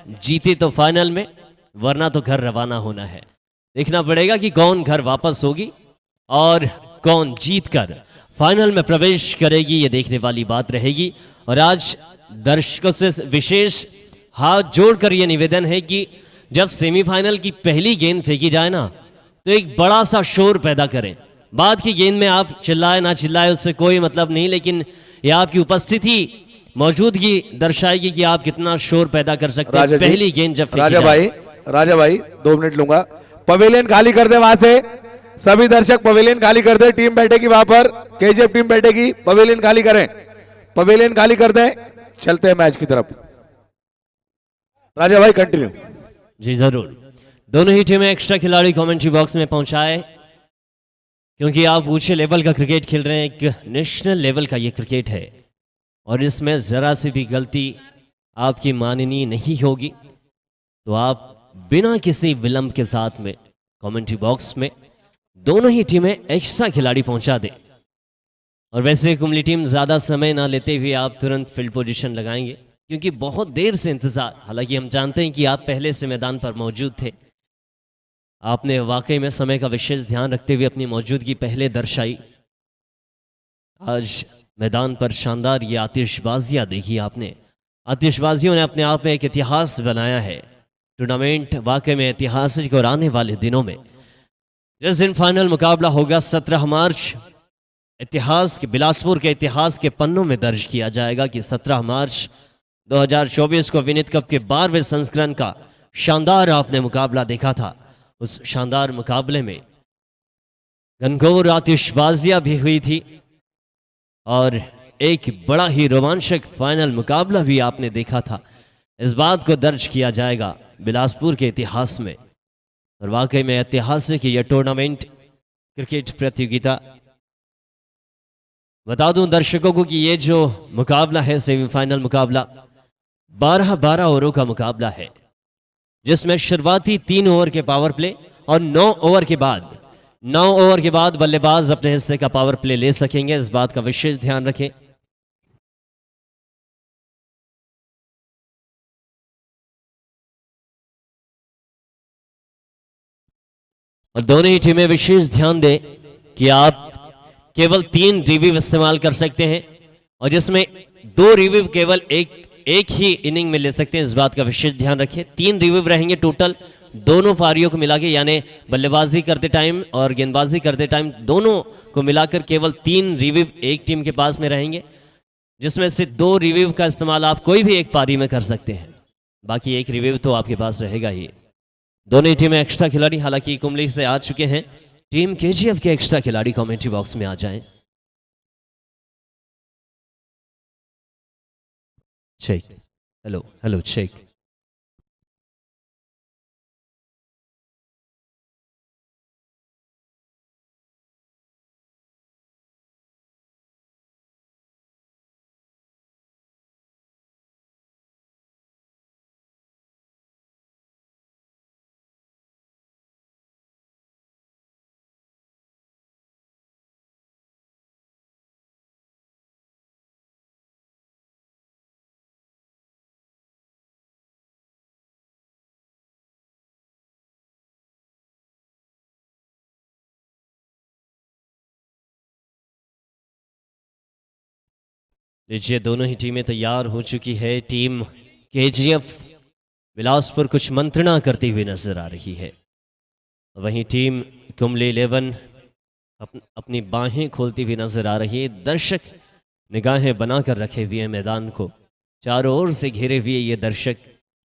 जीते तो फाइनल में, वरना तो घर रवाना होना है। देखना पड़ेगा कि कौन घर वापस होगी और कौन जीतकर फाइनल में प्रवेश करेगी, ये देखने वाली बात रहेगी। और आज दर्शकों से विशेष हाथ जोड़कर ये निवेदन है कि जब सेमीफाइनल की पहली गेंद फेंकी जाए ना, तो एक बड़ा सा शोर पैदा करें। बाद की गेंद में आप चिल्लाए ना चिल्लाए उससे कोई मतलब नहीं, लेकिन ये आपकी उपस्थिति, मौजूदगी दर्शाएगी कि आप कितना शोर पैदा कर सकते हैं पहली गेंद जब फेंकी जाए। राजा भाई 2 मिनट लूंगा। पवेलियन खाली कर दे, वहां से सभी दर्शक पवेलियन खाली कर दे। टीम बैठेगी वहां पर, केजीएफ टीम बैठेगी, पवेलियन खाली करें, पवेलियन खाली कर दें। चलते हैं मैच की तरफ। राजा भाई कंटिन्यू। जी जरूर। दोनों ही टीमें एक्स्ट्रा खिलाड़ी कमेंट्री बॉक्स में पहुंचाए, क्योंकि आप ऊंचे लेवल का क्रिकेट खेल रहे हैं। एक नेशनल लेवल का ये क्रिकेट है और इसमें जरा सी भी गलती आपकी माननीय नहीं होगी, तो आप बिना किसी विलंब के साथ में कमेंट्री बॉक्स में दोनों ही टीमें एक्स्ट्रा खिलाड़ी पहुंचा दें। और वैसे कुंबली टीम ज़्यादा समय ना लेते हुए आप तुरंत फील्ड पोजीशन लगाएंगे, क्योंकि बहुत देर से इंतज़ार, हालांकि हम जानते हैं कि आप पहले से मैदान पर मौजूद थे, आपने वाकई में समय का विशेष ध्यान रखते हुए अपनी मौजूदगी पहले दर्शाई। आज मैदान पर शानदार ये आतिशबाजियाँ देखी आपने। आतिशबाजियों ने अपने आप में एक इतिहास बनाया है। टूर्नामेंट वाकई में ऐतिहासिक और आने वाले दिनों में जिस दिन फाइनल मुकाबला होगा 17 मार्च, इतिहास के, बिलासपुर के इतिहास के पन्नों में दर्ज किया जाएगा कि 17 मार्च 2024 को विनीत कप के 12वें संस्करण का शानदार आपने मुकाबला देखा था। उस शानदार मुकाबले में घनघोर आतिशबाजियां भी हुई थी और एक बड़ा ही रोमांचक फाइनल मुकाबला भी आपने देखा था। इस बात को दर्ज किया जाएगा बिलासपुर के इतिहास में। और वाकई में ऐतिहासिक यह टूर्नामेंट क्रिकेट प्रतियोगिता। बता दूं दर्शकों को कि ये जो मुकाबला है, सेमीफाइनल मुकाबला 12-12 ओवरों का मुकाबला है, जिसमें शुरुआती 3 ओवर के पावर प्ले और 9 ओवर के बाद बल्लेबाज अपने हिस्से का पावर प्ले ले सकेंगे। इस बात का विशेष ध्यान रखें। और दोनों ही टीमें विशेष ध्यान दें कि आप केवल 3 रिव्यू इस्तेमाल कर सकते हैं और जिसमें 2 रिव्यू केवल एक ही इनिंग में ले सकते हैं। इस बात का विशेष ध्यान रखें। 3 रिव्यू रहेंगे टोटल दोनों पारियों को मिला के, यानी बल्लेबाजी करते टाइम और गेंदबाजी करते टाइम दोनों को मिलाकर केवल 3 रिव्यू एक टीम के पास में रहेंगे, जिसमें से 2 रिव्यू का इस्तेमाल आप कोई भी एक पारी में कर सकते हैं। बाकी एक रिव्यू तो आपके पास रहेगा ही। दोनों ही टीमें एक्स्ट्रा खिलाड़ी हालांकि कुंबली से आ चुके हैं। टीम केजीएफ के एक्स्ट्रा खिलाड़ी कमेंट्री बॉक्स में आ जाएं। Check, hello check. लीजिए, दोनों ही टीमें तैयार हो चुकी है। टीम केजीएफ बिलासपुर कुछ मंत्रणा करती हुई नजर आ रही है, वहीं टीम कुंबली 11 अपनी बाहें खोलती हुई नजर आ रही है। दर्शक निगाहें बनाकर रखे हुए हैं मैदान को, चारों ओर से घेरे हुए ये दर्शक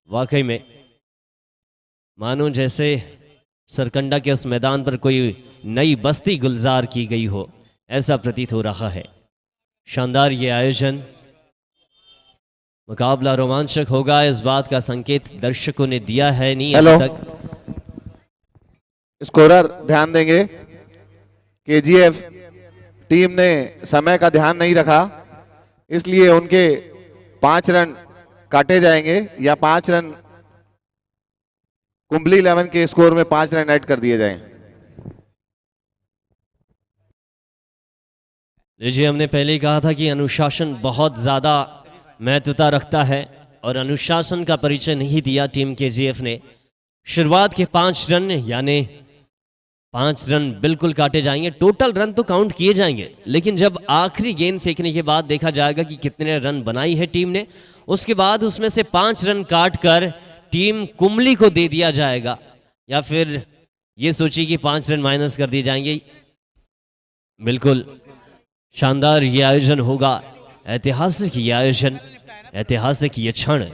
वाकई में मानो जैसे सरकंडा के उस मैदान पर कोई नई बस्ती गुलजार की गई हो, ऐसा प्रतीत हो रहा है। शानदार ये आयोजन, मुकाबला रोमांचक होगा, इस बात का संकेत दर्शकों ने दिया है नहीं अभी तक। स्कोरर ध्यान देंगे। केजीएफ टीम ने समय का ध्यान नहीं रखा, इसलिए उनके 5 रन काटे जाएंगे या 5 रन कुंबली 11 के स्कोर में 5 रन ऐड कर दिए जाएं। लीजिए, हमने पहले ही कहा था कि अनुशासन बहुत ज़्यादा महत्वता रखता है और अनुशासन का परिचय नहीं दिया टीम केजीएफ ने। शुरुआत के 5 रन यानी 5 रन बिल्कुल काटे जाएंगे। टोटल रन तो काउंट किए जाएंगे, लेकिन जब आखिरी गेंद फेंकने के बाद देखा जाएगा कि कितने रन बनाई है टीम ने, उसके बाद उसमें से 5 रन काट कर टीम कुंबली को दे दिया जाएगा, या फिर ये सोचिए कि 5 रन माइनस कर दिए जाएंगे। बिल्कुल शानदार ये आयोजन होगा, ऐतिहासिक ये आयोजन, ऐतिहासिक ये क्षण।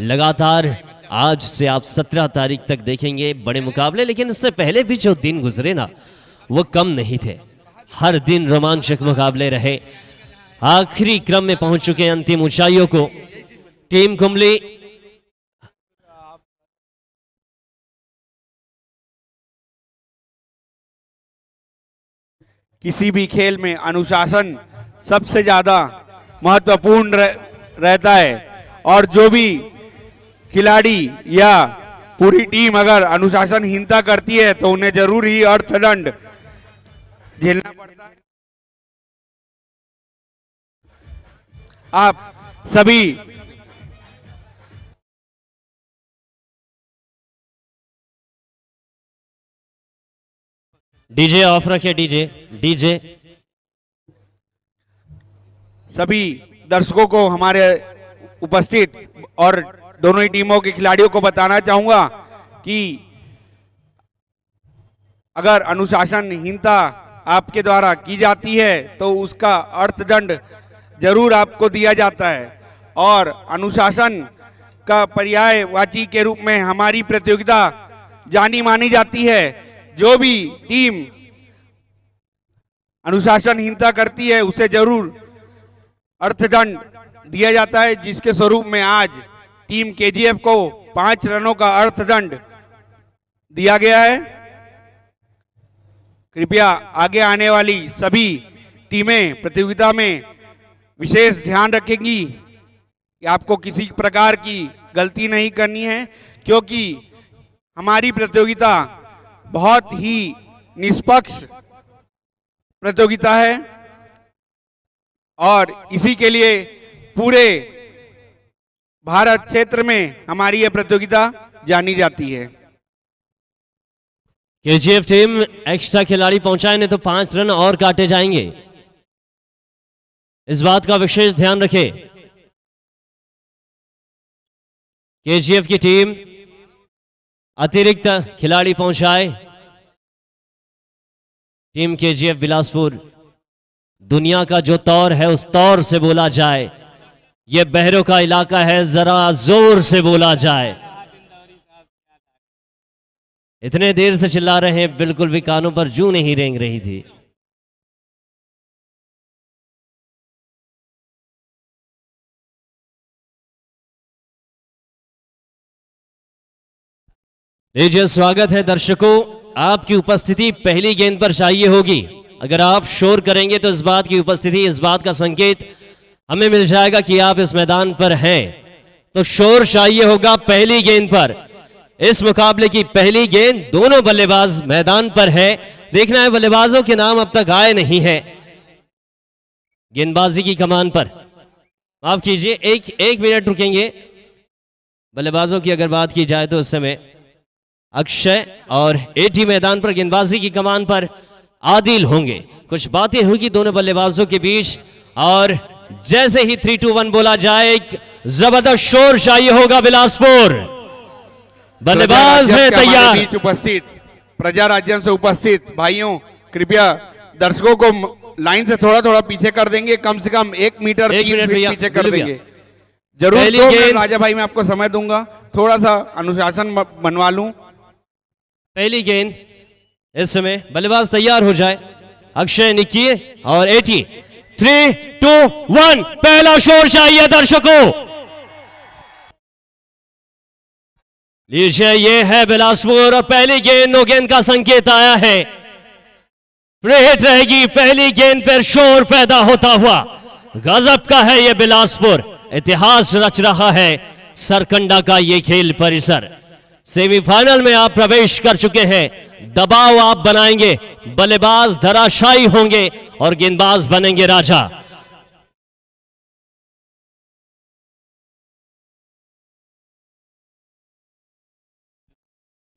लगातार आज से आप 17 तारीख तक देखेंगे बड़े मुकाबले, लेकिन उससे पहले भी जो दिन गुजरे ना वो कम नहीं थे। हर दिन रोमांचक मुकाबले रहे। आखिरी क्रम में पहुंच चुके हैं अंतिम ऊंचाइयों को टीम कुंबली। किसी भी खेल में अनुशासन सबसे ज्यादा महत्वपूर्ण रहता है, और जो भी खिलाड़ी या पूरी टीम अगर अनुशासनहीनता करती है तो उन्हें जरूर ही अर्थदंड झेलना पड़ता है। आप सभी डीजे ऑफ रखे, डीजे सभी दर्शकों को हमारे उपस्थित और दोनों ही टीमों के खिलाड़ियों को बताना चाहूंगा कि अगर अनुशासनहीनता आपके द्वारा की जाती है तो उसका अर्थदंड जरूर आपको दिया जाता है, और अनुशासन का पर्यायवाची के रूप में हमारी प्रतियोगिता जानी मानी जाती है। जो भी टीम अनुशासनहीनता करती है उसे जरूर अर्थदंड दिया जाता है, जिसके स्वरूप में आज टीम केजीएफ को 5 रनों का अर्थदंड दिया गया है। कृपया आगे आने वाली सभी टीमें प्रतियोगिता में विशेष ध्यान रखेंगी कि आपको किसी प्रकार की गलती नहीं करनी है, क्योंकि हमारी प्रतियोगिता बहुत ही निष्पक्ष प्रतियोगिता है और इसी के लिए पूरे भारत क्षेत्र में हमारी यह प्रतियोगिता जानी जाती है। केजीएफ टीम एक्स्ट्रा खिलाड़ी पहुंचाए ने तो 5 रन और काटे जाएंगे, इस बात का विशेष ध्यान रखें। केजीएफ की टीम अतिरिक्त खिलाड़ी पहुंचाए। टीम केजीएफ बिलासपुर, दुनिया का जो तौर है उस तौर से बोला जाए, यह बहरों का इलाका है, जरा जोर से बोला जाए। इतने देर से चिल्ला रहे हैं, बिल्कुल भी कानों पर जूं नहीं रेंग रही थी। लीजिए, स्वागत है दर्शकों। आपकी उपस्थिति पहली गेंद पर चाहिए होगी। अगर आप शोर करेंगे तो इस बात की उपस्थिति, इस बात का संकेत हमें मिल जाएगा कि आप इस मैदान पर हैं। तो शोर चाहिए होगा पहली गेंद पर। इस मुकाबले की पहली गेंद, दोनों बल्लेबाज मैदान पर है। देखना है बल्लेबाजों के नाम अब तक आए नहीं है गेंदबाजी की कमान पर। माफ कीजिए, एक मिनट रुकेंगे। बल्लेबाजों की अगर बात की जाए तो इस समय अक्षय और एटी मैदान पर गेंदबाजी की कमान पर आदिल होंगे। कुछ बातें होगी दोनों बल्लेबाजों के बीच, और जैसे ही 3-2-1 बोला जाए, एक जबरदस्त शोर चाहिए होगा बिलासपुर। बल्लेबाज है तैयार। बीच उपस्थित प्रजा राज्य से उपस्थित भाइयों, कृपया दर्शकों को लाइन से थोड़ा थोड़ा पीछे कर देंगे, कम से कम 1 मीटर 3 फीट पीछे कर देंगे। जरूर 2 मिनट राजा भाई मैं आपको समय दूंगा, थोड़ा सा अनुशासन बनवा लूं। पहली गेंद इस समय, बल्लेबाज तैयार हो जाए। अक्षय, निकी और एटी। 3-2-1 पहला शोर चाहिए दर्शकों। लीजिए, ये है बिलासपुर और पहली गेंद नो गेंद का संकेत आया है। प्लेट रहेगी पहली गेंद पर, शोर पैदा होता हुआ। गजब का है ये बिलासपुर, इतिहास रच रहा है सरकंडा का ये खेल परिसर। सेमीफाइनल में आप प्रवेश कर चुके हैं। दबाव आप बनाएंगे, बल्लेबाज धराशायी होंगे और गेंदबाज बनेंगे राजा।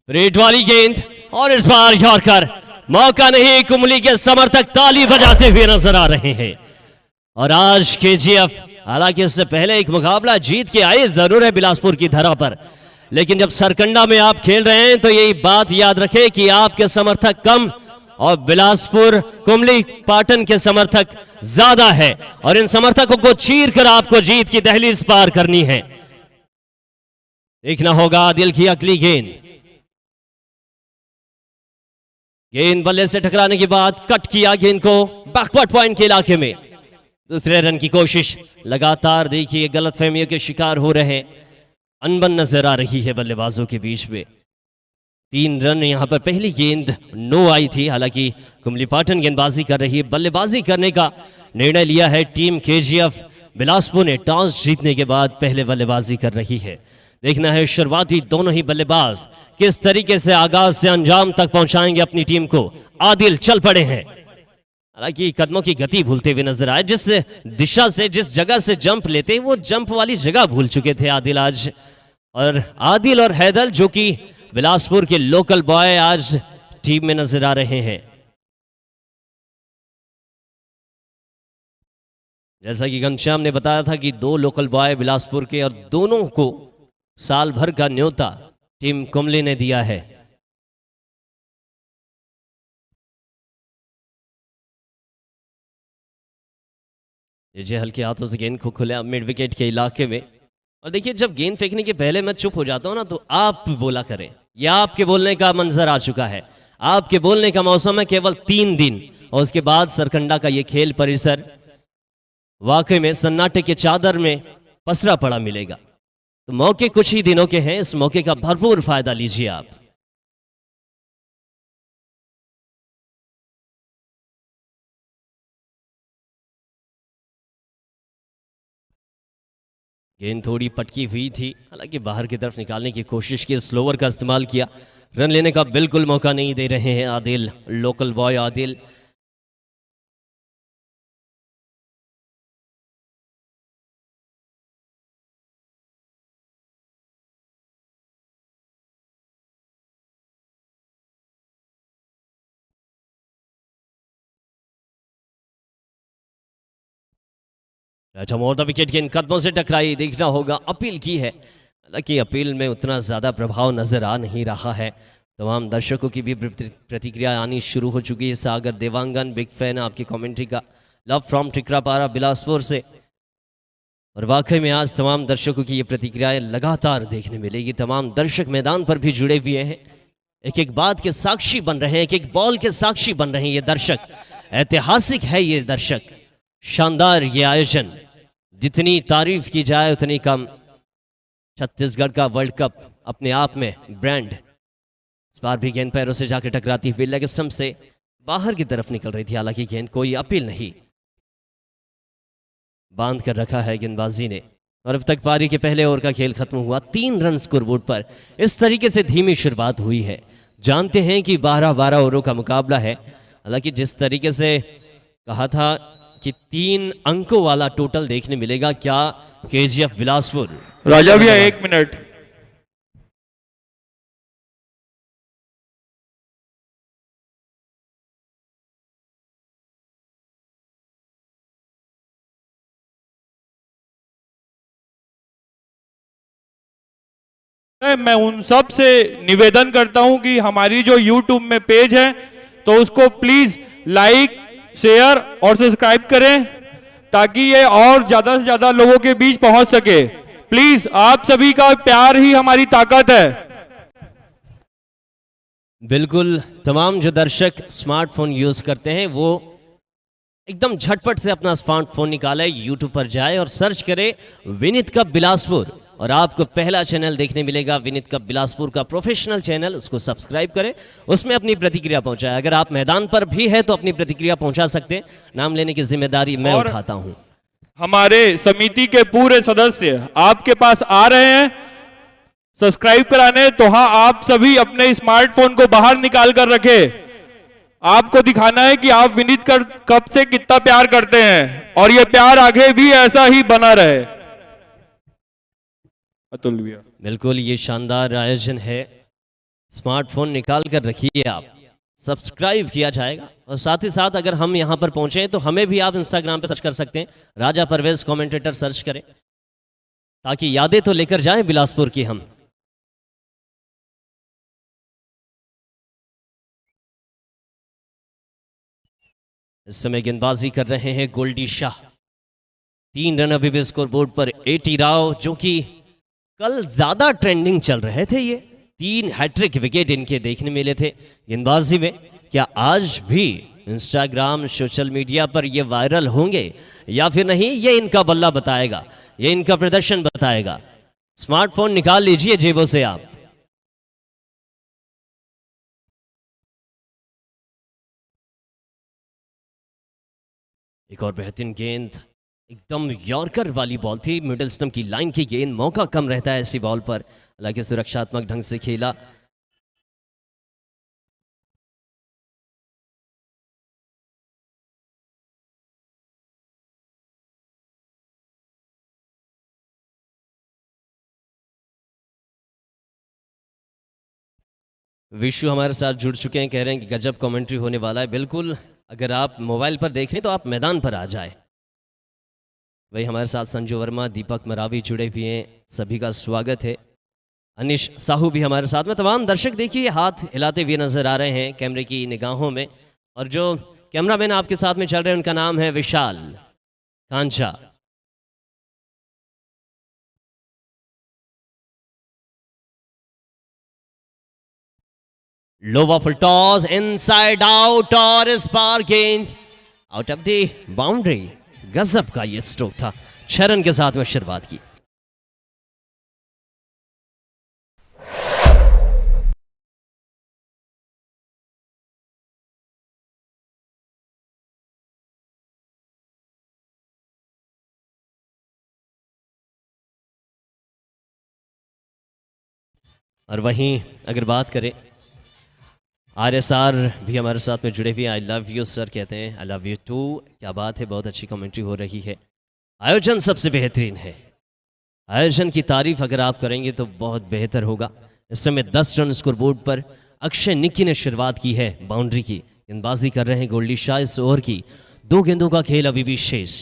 रेड वाली गेंद और इस बार यॉर्कर, मौका नहीं, कुंबली के समर्थक ताली बजाते हुए नजर आ रहे हैं। और आज केजीएफ हालांकि इससे पहले एक मुकाबला जीत के आए जरूर है बिलासपुर की धरा पर, लेकिन जब सरकंडा में आप खेल रहे हैं तो यही बात याद रखें कि आपके समर्थक कम और बिलासपुर कुंबली पाटन के समर्थक ज्यादा है, और इन समर्थकों को चीर कर आपको जीत की दहलीज पार करनी है। देखना होगा आदिल की अगली गेंद, गेंद बल्ले से टकराने के बाद कट किया गेंद को बैकवर्ड पॉइंट के इलाके में, दूसरे रन की कोशिश। लगातार देखिए गलतफहमियों के शिकार हो रहे हैं, अनबन नजर आ रही है बल्लेबाजों के बीच में। 3 रन यहां पर पहली गेंद नो आई थी, हालांकि कुंबली पाटन गेंदबाजी कर रही है। बल्लेबाजी करने का निर्णय लिया है टीम केजीएफ बिलासपुर ने, टॉस जीतने के बाद पहले बल्लेबाजी कर रही है। देखना है शुरुआती दोनों ही बल्लेबाज किस तरीके से आगाज से अंजाम तक पहुंचाएंगे अपनी टीम को। आदिल चल पड़े हैं, हालांकि कदमों की गति भूलते हुए नजर आए, जिस दिशा से जिस जगह से जंप लेते वो जंप वाली जगह भूल चुके थे आदिल आज। और आदिल और हैदर जो कि बिलासपुर के लोकल बॉय आज टीम में नजर आ रहे हैं। जैसा कि घनश्याम ने बताया था कि 2 लोकल बॉय बिलासपुर के, और दोनों को साल भर का न्योता टीम कुंबली ने दिया है। ये हल्के हाथों से गेंद को खुले मिड विकेट के इलाके में। और देखिए जब गेंद फेंकने के पहले मैं चुप हो जाता हूं ना, तो आप बोला करें, यह आपके बोलने का मंजर आ चुका है। आपके बोलने का मौसम है केवल 3 दिन, और उसके बाद सरकंडा का ये खेल परिसर वाकई में सन्नाटे के चादर में पसरा पड़ा मिलेगा। तो मौके कुछ ही दिनों के हैं, इस मौके का भरपूर फायदा लीजिए आप। गेंद थोड़ी पटकी हुई थी, हालांकि बाहर की तरफ निकालने की कोशिश की, स्लोवर का इस्तेमाल किया। रन लेने का बिल्कुल मौका नहीं दे रहे हैं आदिल, लोकल बॉय आदिल। अच्छा मोर द विकेट, गेंद कदमों से टकराई। देखना होगा, अपील की है, हालांकि अपील में उतना ज़्यादा प्रभाव नज़र आ नहीं रहा है। तमाम दर्शकों की भी प्रतिक्रिया आनी शुरू हो चुकी है। सागर देवांगन बिग फैन आपकी कमेंट्री का, लव फ्रॉम टिकरापारा बिलासपुर से। और वाकई में आज तमाम दर्शकों की ये प्रतिक्रियाएं लगातार देखने मिलेगी। तमाम दर्शक मैदान पर भी जुड़े हुए हैं, एक एक बात के साक्षी बन रहे हैं, एक एक बॉल के साक्षी बन रहे हैं ये दर्शक। ऐतिहासिक है ये दर्शक, शानदार ये आयोजन, जितनी तारीफ की जाए उतनी कम। छत्तीसगढ़ का वर्ल्ड कप अपने आप में ब्रांड। इस बार भी गेंद पैरों से जाकर टकराती हुई लेग स्टंप से बाहर की तरफ निकल रही थी, हालांकि गेंद कोई अपील नहीं, बांध कर रखा है गेंदबाजी ने। और अब तक पारी के पहले ओवर का खेल खत्म हुआ 3 रन स्कोरबोर्ड पर। इस तरीके से धीमी शुरुआत हुई है। जानते हैं कि 12-12 ओवरों का मुकाबला है, हालांकि जिस तरीके से कहा था कि 3 अंकों वाला टोटल देखने मिलेगा, क्या केजीएफ बिलासपुर। राजा भैया 1 मिनट। मैं उन सब से निवेदन करता हूं कि हमारी जो YouTube में पेज है तो उसको प्लीज लाइक, शेयर और सब्सक्राइब करें, ताकि ये और ज्यादा से ज्यादा लोगों के बीच पहुंच सके। प्लीज आप सभी का प्यार ही हमारी ताकत है। बिल्कुल, तमाम जो दर्शक स्मार्टफोन यूज करते हैं वो एकदम झटपट से अपना स्मार्टफोन निकाले, यूट्यूब पर जाए और सर्च करे विनीत कप बिलासपुर, और आपको पहला चैनल देखने मिलेगा विनीत कप बिलासपुर का प्रोफेशनल चैनल। उसको सब्सक्राइब करें, उसमें अपनी प्रतिक्रिया पहुंचाएं। अगर आप मैदान पर भी है तो अपनी प्रतिक्रिया पहुंचा सकते हैं, नाम लेने की जिम्मेदारी मैं उठाता हूं। हमारे समिति के पूरे सदस्य आपके पास आ रहे हैं सब्सक्राइब कराने, तो हाँ, आप सभी अपने स्मार्टफोन को बाहर निकाल कर रखे। आपको दिखाना है कि आप विनीत कप से कितना प्यार करते हैं, और ये प्यार आगे भी ऐसा ही बना रहे। अतुल भैया। बिल्कुल, ये शानदार आयोजन है स्मार्टफोन निकाल कर रखिए, आप सब्सक्राइब किया जाएगा। और साथ ही साथ अगर हम यहाँ पर पहुंचे हैं तो हमें भी आप इंस्टाग्राम पे सर्च कर सकते हैं, राजा परवेज कमेंटेटर सर्च करें, ताकि यादें तो लेकर जाएं बिलासपुर की हम। इस समय गेंदबाजी कर रहे हैं गोल्डी शाह। 3 रन अभी भी स्कोर बोर्ड पर। एटी राव जो कि कल ज्यादा ट्रेंडिंग चल रहे थे, ये 3 हैट्रिक विकेट इनके देखने मिले थे गेंदबाजी में। क्या आज भी इंस्टाग्राम सोशल मीडिया पर ये वायरल होंगे या फिर नहीं, ये इनका बल्ला बताएगा, ये इनका प्रदर्शन बताएगा। स्मार्टफोन निकाल लीजिए जेबों से आप। एक और बेहतरीन गेंद, एकदम यॉर्कर वाली बॉल थी, मिडिल स्टंप की लाइन की गेंद। मौका कम रहता है ऐसी बॉल पर, हालांकि सुरक्षात्मक ढंग से खेला। विशु हमारे साथ जुड़ चुके हैं, कह रहे हैं कि गजब कमेंट्री होने वाला है। बिल्कुल, अगर आप मोबाइल पर देख रहे हैं तो आप मैदान पर आ जाए। वही हमारे साथ संजू वर्मा, दीपक मरावी जुड़े हुए हैं, सभी का स्वागत है। अनिश साहू भी हमारे साथ में। तमाम दर्शक देखिए हाथ हिलाते हुए नजर आ रहे हैं कैमरे की निगाहों में। और जो कैमरामैन आपके साथ में चल रहे हैं उनका नाम है विशाल कांचा। लोवा फुल टॉस, इनसाइड आउट, और इस बार गेंद आउट ऑफ द बाउंड्री। गजब का ये स्ट्रोक था, 6 रन के साथ में शुरुआत की। और वहीं अगर बात करें, RSR भी हमारे साथ में जुड़े हुए। आई लव यू सर कहते हैं, आई लव यू टू। क्या बात है, बहुत अच्छी कमेंट्री हो रही है। आयोजन सबसे बेहतरीन है, आयोजन की तारीफ अगर आप करेंगे तो बहुत बेहतर होगा। इस समय 10 रन स्कोर बोर्ड पर। अक्षय निक्की ने शुरुआत की है बाउंड्री की, गेंदबाजी कर रहे हैं गोल्डी शाह। इस ओवर की 2 गेंदों का खेल अभी भी शेष।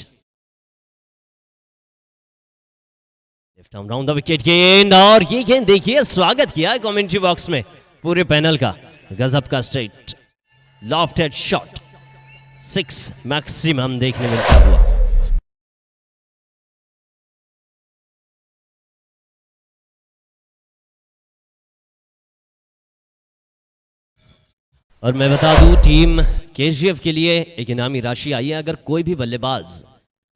Left arm round the wicket गेंद, और ये गेंद देखिए, स्वागत किया है कमेंट्री बॉक्स में पूरे पैनल का। गजब का स्ट्रेट लॉफ्टेड शॉट, 6 मैक्सिमम देखने मिलता हुआ। और मैं बता दूं, टीम KGF के लिए एक इनामी राशि आई है। अगर कोई भी बल्लेबाज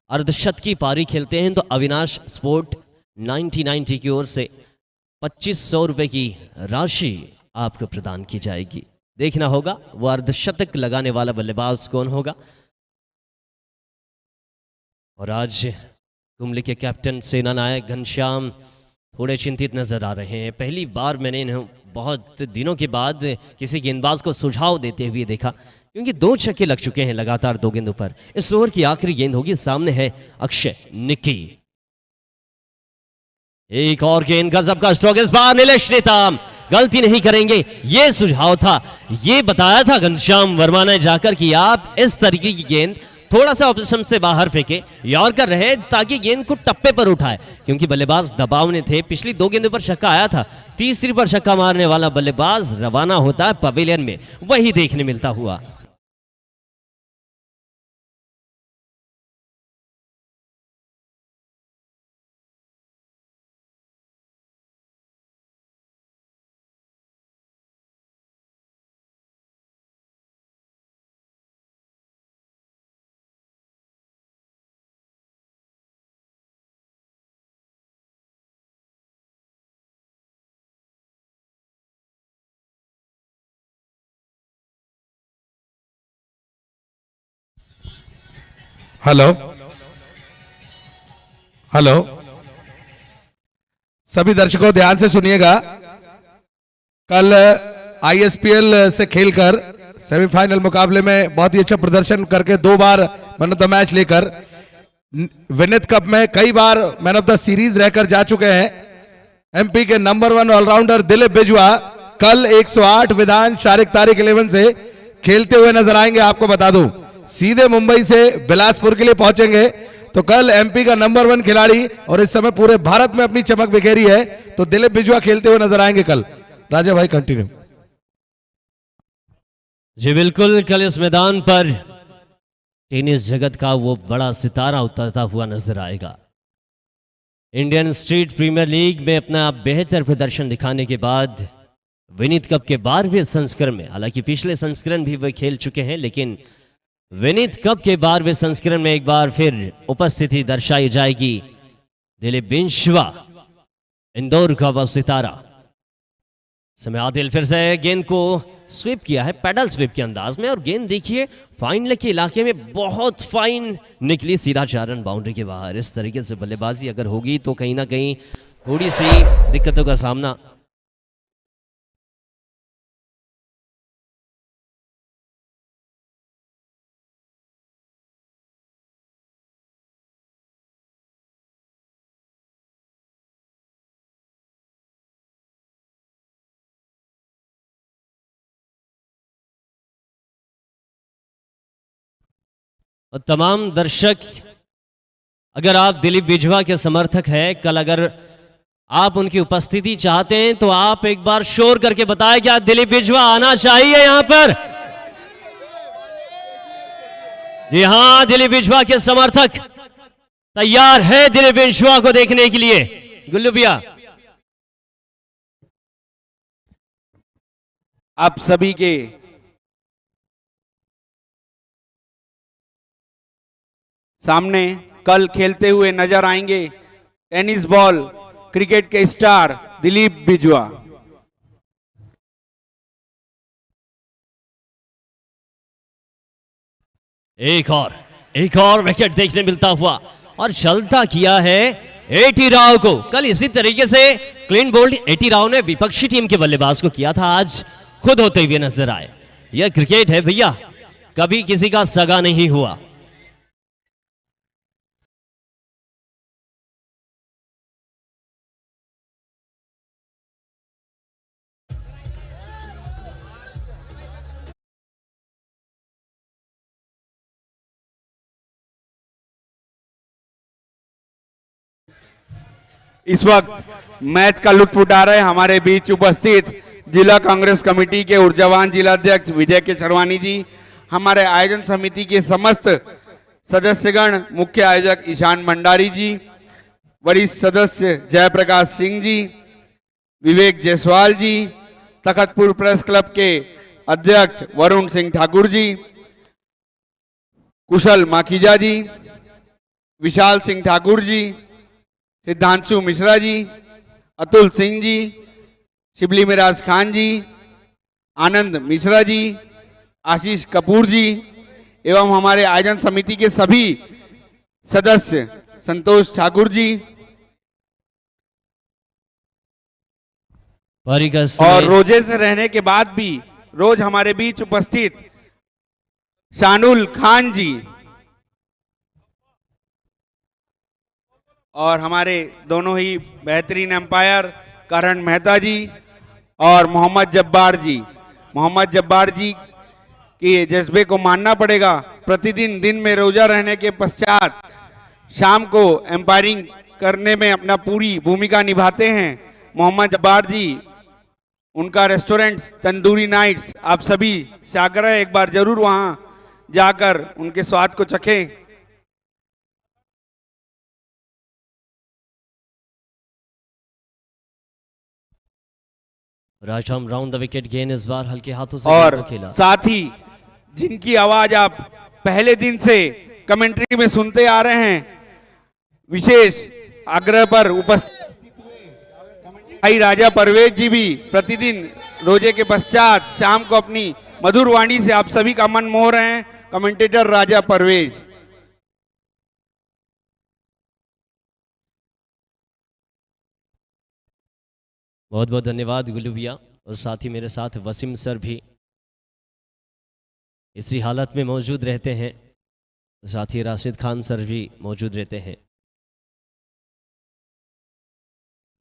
अर्धशत की पारी खेलते हैं तो अविनाश स्पोर्ट 9090 की ओर से 2500 रुपए की राशि आपको प्रदान की जाएगी। देखना होगा वो अर्धशतक लगाने वाला बल्लेबाज कौन होगा। और आज कुंबले के कैप्टन सेना नायक घनश्याम थोड़े चिंतित नजर आ रहे हैं। पहली बार मैंने इन्हें बहुत दिनों के बाद किसी गेंदबाज को सुझाव देते हुए देखा, क्योंकि 2 छक्के लग चुके हैं लगातार 2 गेंदों पर। इस ओवर की आखिरी गेंद होगी, सामने है अक्षय निक्की। एक और गेंद, गजब का स्ट्रोक। इस बार नीलेश नेताम गलती नहीं करेंगे, ये सुझाव था, ये बताया था घनश्याम वर्मा ने जाकर कि आप इस तरीके की गेंद थोड़ा सा ऑप्शन से बाहर फेंके, यॉर्कर रहे, ताकि गेंद को टप्पे पर उठाए, क्योंकि बल्लेबाज दबाव में थे। पिछली 2 गेंदों पर छक्का आया था, तीसरी पर छक्का मारने वाला बल्लेबाज रवाना होता है पवेलियन में, वही देखने मिलता हुआ। हेलो हेलो, सभी दर्शकों ध्यान से सुनिएगा। कल ISPL से खेलकर सेमीफाइनल मुकाबले में बहुत ही अच्छा प्रदर्शन करके 2 बार मैन ऑफ द मैच लेकर विनीत कप में कई बार मैन ऑफ द सीरीज रहकर जा चुके हैं MP के नंबर 1 ऑलराउंडर दिलीप बिजवा कल 108 विधान शारिक तारिक 11 से खेलते हुए नजर आएंगे। आपको बता दूं सीधे मुंबई से बिलासपुर के लिए पहुंचेंगे। तो कल एमपी का नंबर 1 खिलाड़ी और इस समय पूरे भारत में अपनी चमक बिखेरी है, तो दिलीप बिजवा खेलते हुए नजर आएंगे कल। राजा भाई कंटिन्यू। जी बिल्कुल, कल इस मैदान पर टेनिस जगत का वो बड़ा सितारा उतरता हुआ नजर आएगा। इंडियन स्ट्रीट प्रीमियर लीग में अपना बेहतर प्रदर्शन दिखाने के बाद विनीत कप के 12वें संस्करण में, हालांकि पिछले संस्करण भी वे खेल चुके हैं, लेकिन विनीत कप के 12वें संस्करण में एक बार फिर उपस्थिति दर्शाई जाएगी दिलीप बिंश्वा, इंदौर का वह सितारा। समय आदिल फिर से गेंद को स्वीप किया है पैडल स्वीप के अंदाज में, और गेंद देखिए फाइनल के इलाके में बहुत फाइन निकली, सीधा 4 रन बाउंड्री के बाहर। इस तरीके से बल्लेबाजी अगर होगी तो कहीं ना कहीं थोड़ी सी दिक्कतों का सामना और तमाम दर्शक, अगर आप दिलीप बिजवा के समर्थक हैं, कल अगर आप उनकी उपस्थिति चाहते हैं तो आप एक बार शोर करके बताएं क्या दिलीप बिजवा आना चाहिए यहां पर? जी हां, दिलीप बिजवा के समर्थक तैयार है दिलीप बिजवा को देखने के लिए। गुल्लू भैया, आप सभी के सामने कल खेलते हुए नजर आएंगे टेनिस बॉल क्रिकेट के स्टार दिलीप बिजवा। एक और विकेट देखने मिलता हुआ, और चलता किया है एटी राव को। कल इसी तरीके से क्लीन बोल्ड एटी राव ने विपक्षी टीम के बल्लेबाज को किया था, आज खुद होते हुए नजर आए। यह क्रिकेट है भैया, कभी किसी का सगा नहीं हुआ। इस वक्त मैच का लुत्फ उठा रहे हमारे बीच उपस्थित जिला कांग्रेस कमेटी के ऊर्जावान जिला अध्यक्ष विजय के शर्वानी जी, हमारे आयोजन समिति के समस्त सदस्यगण, मुख्य आयोजक ईशान भंडारी जी, वरिष्ठ सदस्य जयप्रकाश सिंह जी, विवेक जायसवाल जी, तखतपुर प्रेस क्लब के अध्यक्ष वरुण सिंह ठाकुर जी, कुशल माखीजा जी, विशाल सिंह ठाकुर जी, सिद्धांशु मिश्रा जी, अतुल सिंह जी, शिबली मिराज खान जी, आनंद मिश्रा जी, आशीष कपूर जी एवं हमारे आयोजन समिति के सभी सदस्य संतोष ठाकुर जी और रोजे से रहने के बाद भी रोज हमारे बीच उपस्थित शानुल खान जी और हमारे दोनों ही बेहतरीन एम्पायर करण मेहता जी और मोहम्मद जब्बार जी। मोहम्मद जब्बार जी के जज्बे को मानना पड़ेगा। प्रतिदिन दिन में रोजा रहने के पश्चात शाम को एम्पायरिंग करने में अपना पूरी भूमिका निभाते हैं मोहम्मद जब्बार जी। उनका रेस्टोरेंट तंदूरी नाइट्स, आप सभी से आग्रह है एक बार जरूर वहां जाकर उनके स्वाद को चखें। Rajam round the wicket again, इस बार हल्के हाथों से और खेला। साथ ही जिनकी आवाज आप पहले दिन से कमेंट्री में सुनते आ रहे हैं, विशेष आग्रह पर उपस्थित भाई राजा परवेज जी भी प्रतिदिन रोजे के पश्चात शाम को अपनी मधुर वाणी से आप सभी का मन मोह रहे हैं। कमेंटेटर राजा परवेज। बहुत बहुत धन्यवाद गुल्लू भैया, और साथ ही मेरे साथ वसीम सर भी इसी हालत में मौजूद रहते हैं, साथ ही राशिद खान सर भी मौजूद रहते हैं।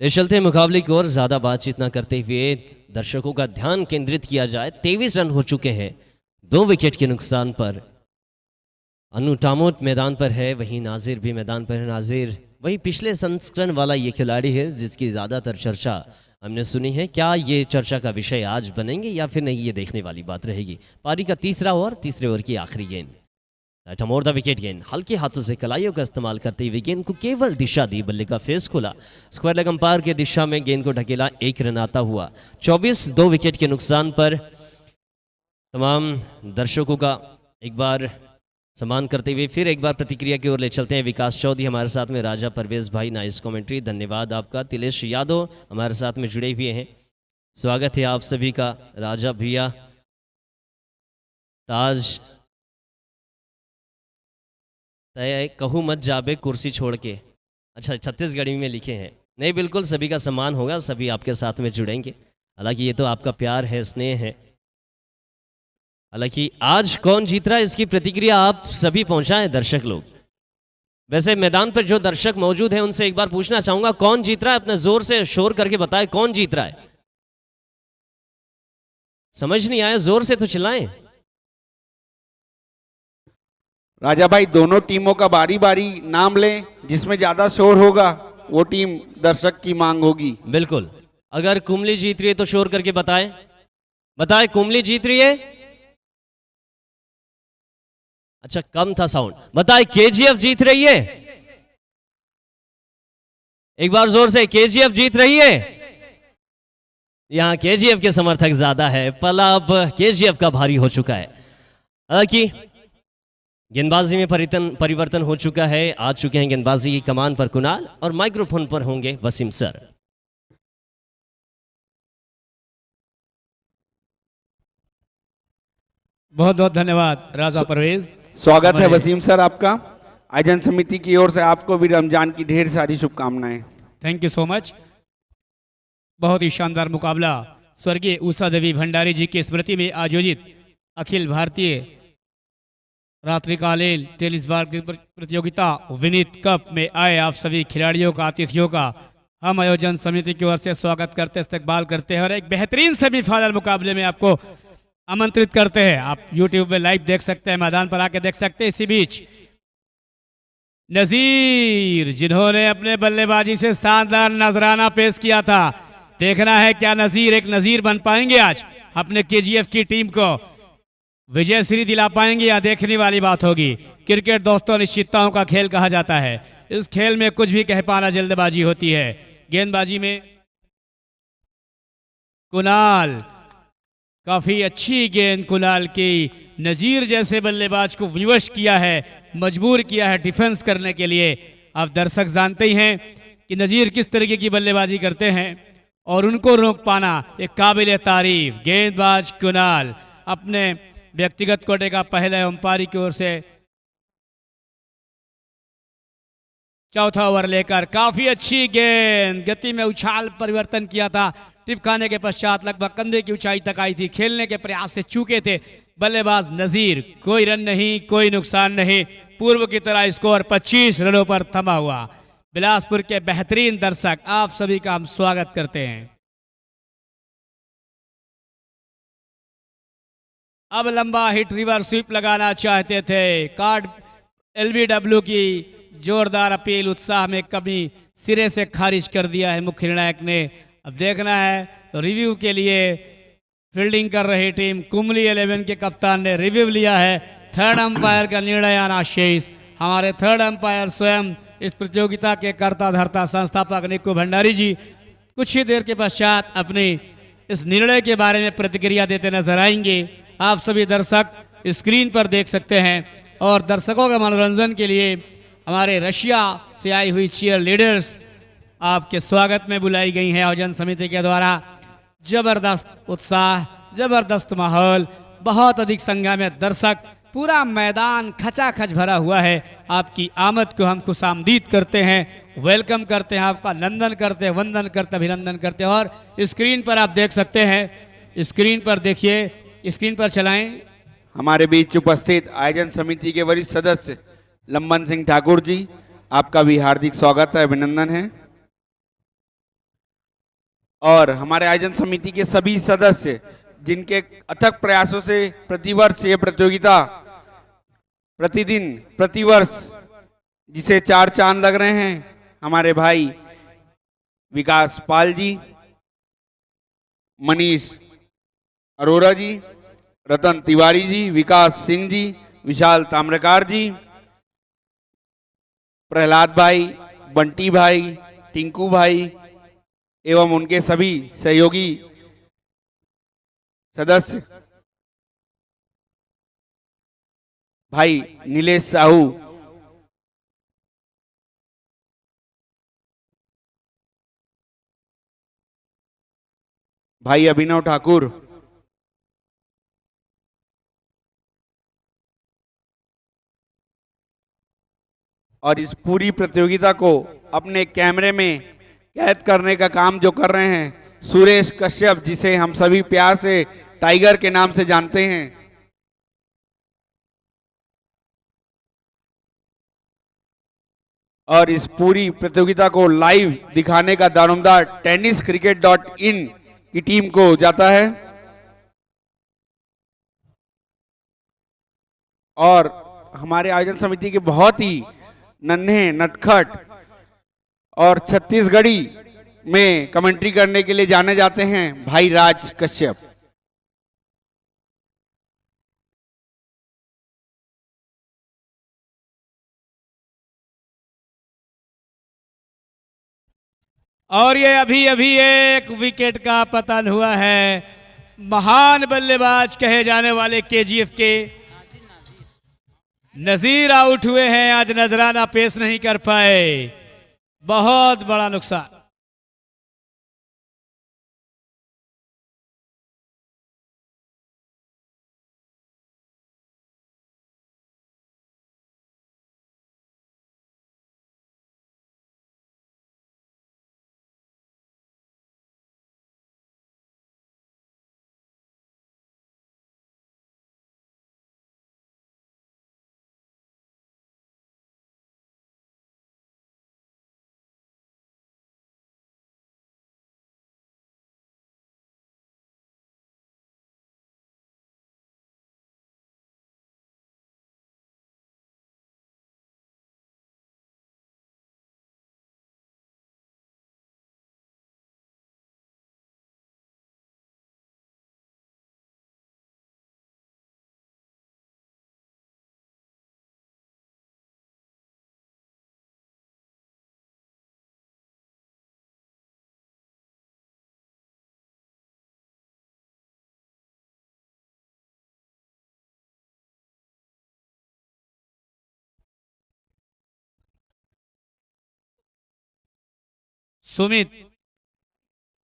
ले चलते हैं मुकाबले की ओर। ज्यादा बातचीत ना करते हुए दर्शकों का ध्यान केंद्रित किया जाए। 23 रन हो चुके हैं 2 विकेट के नुकसान पर। अनु टामोट मैदान पर है, वहीं नाजिर भी मैदान पर है। नाजिर वही पिछले संस्करण वाला ये खिलाड़ी है जिसकी ज़्यादातर चर्चा हमने सुनी है। क्या ये चर्चा का विषय आज बनेंगे या फिर नहीं, ये देखने वाली बात रहेगी। पारी का तीसरा ओवर, तीसरे ओवर की आखिरी गेंद। टमोर द विकेट गेंद, हल्के हाथों से कलाइयों का इस्तेमाल करते हुए गेंद को केवल दिशा दी, बल्ले का फेस खोला, स्क्वायर लेग अंपायर की दिशा में गेंद को ढकेला, 1 रन आता हुआ। 24 2 विकेट के नुकसान पर तमाम दर्शकों का एक बार सम्मान करते हुए फिर एक बार प्रतिक्रिया की ओर ले चलते हैं। विकास चौधरी हमारे साथ में, राजा परवेज भाई नाइस कमेंट्री, धन्यवाद आपका। तिलेश यादव हमारे साथ में जुड़े हुए हैं, स्वागत है आप सभी का। राजा भैया, ताज तय कहूँ मत जाबे कुर्सी छोड़ के, अच्छा छत्तीसगढ़ी में लिखे हैं। नहीं, बिल्कुल सभी का सम्मान होगा, सभी आपके साथ में जुड़ेंगे। हालांकि ये तो आपका प्यार है, स्नेह है। हालांकि आज कौन जीत रहा है इसकी प्रतिक्रिया आप सभी पहुंचाएं दर्शक लोग। वैसे मैदान पर जो दर्शक मौजूद हैं उनसे एक बार पूछना चाहूंगा, कौन जीत रहा है? अपने जोर से शोर करके बताएं कौन जीत रहा है। समझ नहीं आया, जोर से तो चिल्लाएं। राजा भाई, दोनों टीमों का बारी बारी नाम लें, जिसमें ज्यादा शोर होगा वो टीम दर्शक की मांग होगी। बिल्कुल, अगर कुमली जीत रही है तो शोर करके बताएं, बताएं कुमली जीत रही है। अच्छा कम था साउंड। बताएं केजीएफ जीत रही है, एक बार जोर से, केजीएफ जीत रही है। यहां केजीएफ के समर्थक ज्यादा है, पला अब केजीएफ का भारी हो चुका है। हालांकि गेंदबाजी में परिवर्तन हो चुका है। आ चुके हैं गेंदबाजी की कमान पर कुणाल और माइक्रोफोन पर होंगे वसीम सर। बहुत बहुत धन्यवाद राजा परवेज। स्वागत है वसीम सर आपका। आयोजन समिति की ओर से आपको भी रमजान की ढेर सारी शुभकामनाएं। Thank you so much. बहुत ही शानदार मुकाबला स्वर्गीय उषा देवी भंडारी जी की स्मृति में आयोजित अखिल भारतीय रात्रिकालीन टेनिस बार प्रतियोगिता विनीत कप में आए आप सभी खिलाड़ियों का, अतिथियों का हम आयोजन समिति की ओर से स्वागत करते, इस्तकबाल करते हैं और एक बेहतरीन सेमीफाइनल मुकाबले में आपको आमंत्रित करते हैं। आप YouTube पे लाइव देख सकते हैं, मैदान पर आके देख सकते हैं। इसी बीच नजीर, जिन्होंने अपने बल्लेबाजी से शानदार नजराना पेश किया था, देखना है क्या नजीर एक नजीर बन पाएंगे आज, अपने KGF की टीम को विजय श्री दिला पाएंगे या देखने वाली बात होगी। क्रिकेट दोस्तों निश्चितताओं का खेल कहा जाता है, इस खेल में कुछ भी कह पाना जल्दबाजी होती है। गेंदबाजी में कुणाल, काफी अच्छी गेंद कुणाल की, नजीर जैसे बल्लेबाज को विवश किया है, मजबूर किया है डिफेंस करने के लिए। अब दर्शक जानते ही हैं कि नजीर किस तरीके की बल्लेबाजी करते हैं और उनको रोक पाना एक काबिल तारीफ। गेंदबाज कुणाल अपने व्यक्तिगत कोटे का पहले अंपायरी की ओर से चौथा ओवर लेकर काफी अच्छी गेंद, गति में उछाल परिवर्तन किया था, टिप खाने के पश्चात लगभग कंधे की ऊंचाई तक आई थी, खेलने के प्रयास से चूके थे बल्लेबाज नजीर। कोई रन नहीं, कोई नुकसान नहीं, पूर्व की तरह स्कोर 25 रनों पर थमा हुआ। बिलासपुर के बेहतरीन दर्शक आप सभी का हम स्वागत करते हैं। अब लंबा हिट रिवर स्वीप लगाना चाहते थे, कार्ड LBW की जोरदार अपील उत्साह में कमी सिरे से खारिज कर दिया है मुख्य निर्णायक ने। अब देखना है रिव्यू के लिए फील्डिंग कर रही टीम कुमली 11 के कप्तान ने रिव्यू लिया है। थर्ड अंपायर का निर्णय आना शेष। हमारे थर्ड अंपायर स्वयं इस प्रतियोगिता के कर्ता धर्ता संस्थापक निक्कू भंडारी जी कुछ ही देर के पश्चात अपनी इस निर्णय के बारे में प्रतिक्रिया देते नजर आएंगे। आप सभी दर्शक स्क्रीन पर देख सकते हैं और दर्शकों के मनोरंजन के लिए हमारे रशिया से आई हुई चीयर लीडर्स आपके स्वागत में बुलाई गई हैं आयोजन समिति के द्वारा। जबरदस्त उत्साह, जबरदस्त माहौल, बहुत अधिक संख्या में दर्शक, पूरा मैदान खचाखच भरा हुआ है। आपकी आमद को हम खुशामदीद करते हैं, वेलकम करते हैं, आपका नंदन करते हैं, वंदन करते हैं, अभिनंदन करते हैं। और स्क्रीन पर आप देख सकते हैं, स्क्रीन पर देखिए, स्क्रीन पर चलाएं। हमारे बीच उपस्थित आयोजन समिति के वरिष्ठ सदस्य लंबन सिंह ठाकुर जी, आपका भी हार्दिक स्वागत है, अभिनंदन है। और हमारे आयोजन समिति के सभी सदस्य जिनके अथक प्रयासों से प्रतिवर्ष ये प्रतियोगिता प्रतिवर्ष जिसे 4 चांद लग रहे हैं, हमारे भाई विकास पाल जी, मनीष अरोरा जी, रतन तिवारी जी, विकास सिंह जी, विशाल ताम्रकार जी, प्रहलाद भाई, बंटी भाई, टिंकू भाई एवं उनके सभी सहयोगी सदस्य, भाई नीलेश साहू, भाई अभिनव ठाकुर, और इस पूरी प्रतियोगिता को अपने कैमरे में कैद करने का काम जो कर रहे हैं सुरेश कश्यप, जिसे हम सभी प्यार से टाइगर के नाम से जानते हैं। और इस पूरी प्रतियोगिता को लाइव दिखाने का दारोमदार tenniscricket.in की टीम को जाता है। और हमारे आयोजन समिति के बहुत ही नन्हे नटखट और छत्तीसगढ़ी में कमेंट्री करने के लिए जाने जाते हैं भाई राज कश्यप। और ये अभी अभी एक विकेट का पतन हुआ है। महान बल्लेबाज कहे जाने वाले केजीएफ के नजीर आउट हुए हैं, आज नजराना पेश नहीं कर पाए, बहुत बड़ा नुकसान।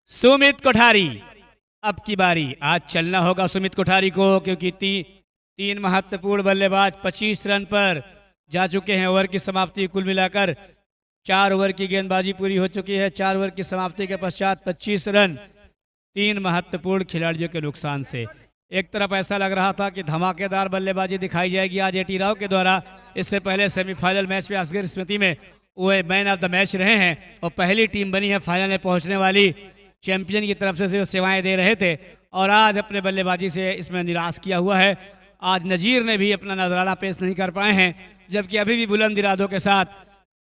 सुमित कोठारी, अब की बारी, आज चलना होगा सुमित कोठारी को, क्योंकि तीन महत्वपूर्ण बल्लेबाज 25 रन पर जा चुके हैं। ओवर की समाप्ति कुल मिलाकर 4 ओवर की गेंदबाजी पूरी हो चुकी है। 4 ओवर की समाप्ति के पश्चात 25 रन 3 महत्वपूर्ण खिलाड़ियों के नुकसान से। एक तरफ ऐसा लग रहा था कि धमाकेदार बल्लेबाजी दिखाई जाएगी आज एटी राव के द्वारा। इससे पहले सेमीफाइनल मैच में असगर स्मृति में वो मैन ऑफ द मैच रहे हैं और पहली टीम बनी है फाइनल में पहुंचने वाली। चैंपियन की तरफ से सेवाएं दे रहे थे और आज अपने बल्लेबाजी से इसमें निराश किया हुआ है। आज नजीर ने भी अपना नजराना पेश नहीं कर पाए हैं, जबकि अभी भी बुलंद इरादों के साथ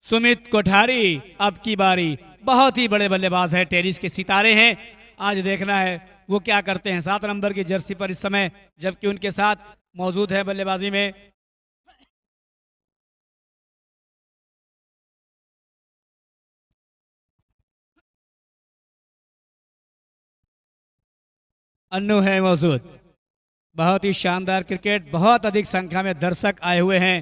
सुमित कोठारी अब की बारी। बहुत ही बड़े बल्लेबाज है, टेनिस के सितारे हैं। आज देखना है वो क्या करते हैं। 7 नंबर की जर्सी पर इस समय जबकि उनके साथ मौजूद है बल्लेबाजी में अन्नू है मौजूद। बहुत ही शानदार क्रिकेट, बहुत अधिक संख्या में दर्शक आए हुए हैं।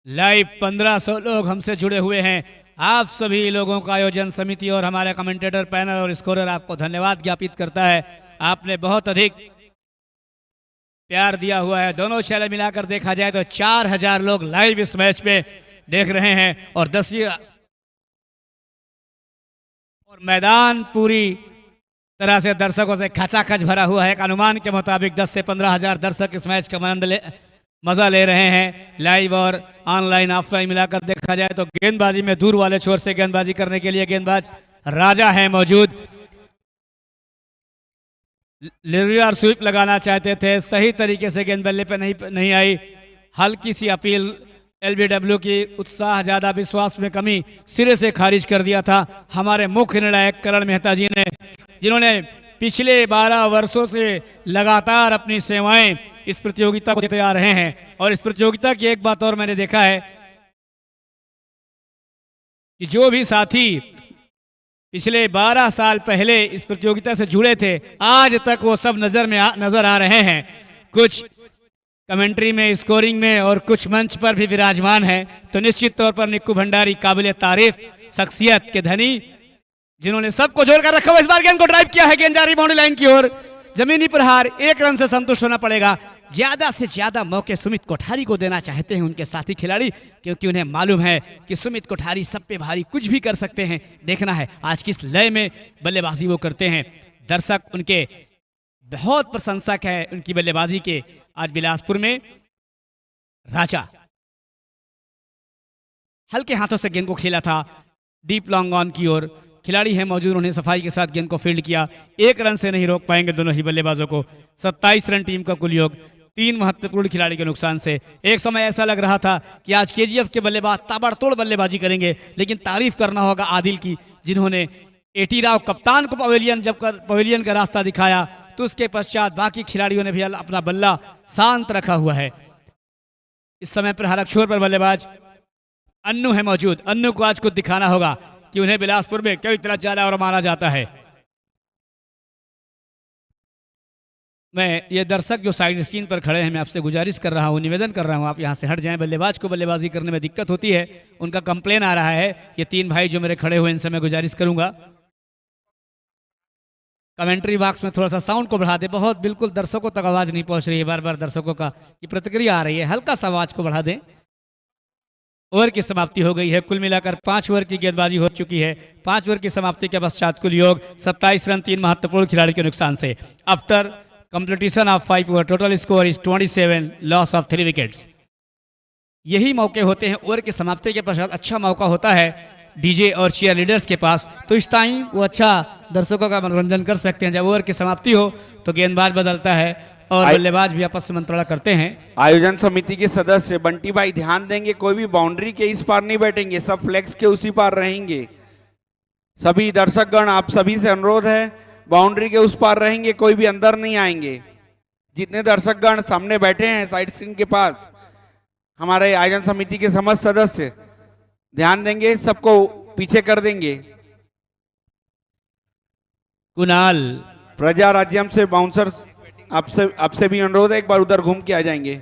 लाइव 1500 लोग हमसे जुड़े हुए हैं। आप सभी लोगों का आयोजन समिति और हमारे कमेंटेटर पैनल और स्कोरर आपको धन्यवाद ज्ञापित करता है। आपने बहुत अधिक प्यार दिया हुआ है। दोनों चैनल मिलाकर देखा जाए तो 4000 लोग लाइव इस मैच में देख रहे हैं और 10 और मैदान पूरी तरह से दर्शकों से खचाखच भरा हुआ है। एक अनुमान के मुताबिक 10 से 15 हजार दर्शक इस मैच का मजा ले रहे हैं। लाइव और ऑनलाइन ऑफलाइन मिलाकर देखा जाए तो गेंदबाजी में दूर वाले छोर से गेंदबाजी करने के लिए गेंदबाज राजा है मौजूद। रिवर्स स्वीप लगाना चाहते थे, सही तरीके से गेंद बल्ले पे नहीं आई। हल्की सी अपील, एलबीडब्ल्यू की उत्साह ज्यादा विश्वास में कमी सिरे से खारिज कर दिया था हमारे मुख्य निर्णायक करण मेहता जी ने, जिन्होंने पिछले 12 वर्षों से लगातार अपनी सेवाएं इस प्रतियोगिता को देते आ रहे हैं। और इस प्रतियोगिता की एक बात और मैंने देखा है कि जो भी साथी पिछले 12 साल पहले इस प्रतियोगिता से जुड़े थे, आज तक वो सब नजर आ रहे हैं। कुछ कमेंट्री में, स्कोरिंग में और कुछ मंच पर भी विराजमान है। तो निश्चित तौर पर निक्कू भंडारी काबिल तारीफ शख्सियत के धनी, जिन्होंने सबको जोड़कर रखा हुआ। इस बार गेंद को ड्राइव किया है, गेंद जा रही बाउंड्री लाइन की ओर। जमीनी प्रहार, 1 रन से संतुष्ट होना पड़ेगा। ज्यादा से ज्यादा मौके सुमित कोठारी को देना चाहते हैं उनके साथी खिलाड़ी, क्योंकि उन्हें मालूम है कि सुमित कोठारी सब पे भारी कुछ भी कर सकते हैं। देखना है आज किस लय में बल्लेबाजी वो करते हैं। दर्शक उनके बहुत प्रशंसक है उनकी बल्लेबाजी के। आज बिलासपुर में राजा हल्के हाथों से गेंद को खेला था डीप लॉन्ग ऑन की ओर। खिलाड़ी है मौजूद, उन्होंने सफाई के साथ गेंद को फील्ड किया। 1 रन से नहीं रोक पाएंगे दोनों ही बल्लेबाजों को। 27 रन टीम का कुल योग, 3 महत्वपूर्ण खिलाड़ी के नुकसान से। एक समय ऐसा लग रहा था कि आज केजीएफ के बल्लेबाज ताबड़तोड़ बल्लेबाजी करेंगे, लेकिन तारीफ करना होगा आदिल की, जिन्होंने एटी राव कप्तान को पवेलियन का रास्ता दिखाया। तो उसके पश्चात बाकी खिलाड़ियों ने भी अपना बल्ला शांत रखा हुआ है। इस समय प्रहारक छोर पर बल्लेबाज अन्नू है मौजूद। अन्नू को आज कुछ दिखाना होगा कि उन्हें बिलासपुर में कई तरह जाना और माना जाता है। मैं ये दर्शक जो साइड स्क्रीन पर खड़े हैं, मैं आपसे गुजारिश कर रहा हूँ, निवेदन कर रहा हूँ, आप यहाँ से हट जाएं। बल्लेबाज को बल्लेबाजी करने में दिक्कत होती है, उनका कंप्लेन आ रहा है। ये 3 भाई जो मेरे खड़े हुए, इनसे मैं गुजारिश करूंगा कमेंट्री बॉक्स में थोड़ा सा साउंड को बढ़ा दे। बहुत बिल्कुल दर्शकों तक आवाज नहीं पहुंच रही है, बार बार दर्शकों का की प्रतिक्रिया आ रही है, हल्का सा आवाज को बढ़ा दें। ओवर की समाप्ति हो गई है। कुल मिलाकर 5 ओवर की गेंदबाजी हो चुकी है। 5 ओवर की समाप्ति के पश्चात कुल योग 27 रन 3 महत्वपूर्ण खिलाड़ी के नुकसान से। After completion of 5 over total score is 27, loss of 3 wickets. यही मौके होते हैं ओवर की समाप्ति के पश्चात, अच्छा मौका होता है डीजे और चीयर लीडर्स के पास, तो इस टाइम वो अच्छा दर्शकों का मनोरंजन कर सकते हैं। जब ओवर की समाप्ति हो तो गेंदबाज बदलता है और बल्लेबाज भी आपस में मंत्रणा करते हैं। आयोजन समिति के सदस्य बंटी भाई ध्यान देंगे, कोई भी बाउंड्री के इस पार नहीं बैठेंगे, सब फ्लैक्स के उसी पार रहेंगे। सभी दर्शकगण आप सभी से अनुरोध है, बाउंड्री के उस पार रहेंगे, कोई भी अंदर नहीं आएंगे। जितने दर्शकगण सामने बैठे हैं साइड स्क्रीन के पास, हमारे आयोजन समिति के समस्त सदस्य ध्यान देंगे, सबको पीछे कर देंगे। कुणाल प्रजा राज्यम से बाउंसर्स आपसे भी अनुरोध है, एक बार उधर घूम के आ जाएंगे।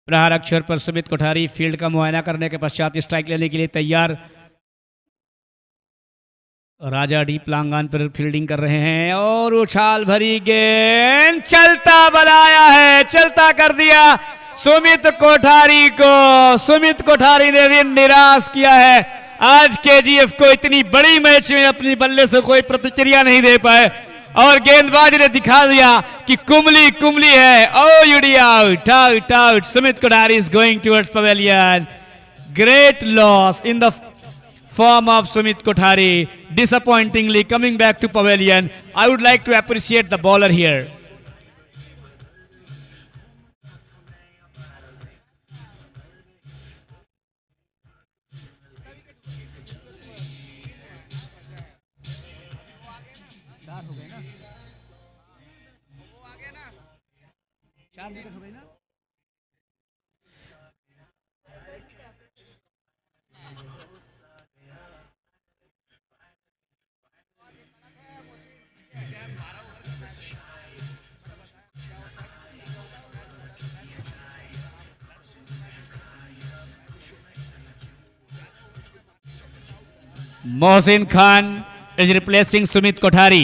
प्रहारक छोर पर सुमित कोठारी फील्ड का मुआयना करने के पश्चात स्ट्राइक लेने के लिए तैयार। राजा डीप लांगान पर फील्डिंग कर रहे हैं और उछाल भरी गेंद, चलता बनाया है, चलता कर दिया सुमित कोठारी को। सुमित कोठारी ने भी निराश किया है। आज केजीएफ को इतनी बड़ी मैच में अपनी बल्ले से कोई प्रतिक्रिया नहीं दे पाए और गेंदबाज ने दिखा दिया कि कुमली कुमली है। ओ यूडी out, out, out. Sumit Kothari is going towards pavilion. Great loss in the form of Sumit Kothari, disappointingly coming back to pavilion. I would like to appreciate the bowler here. Mohsin Khan is replacing Sumit Kothari.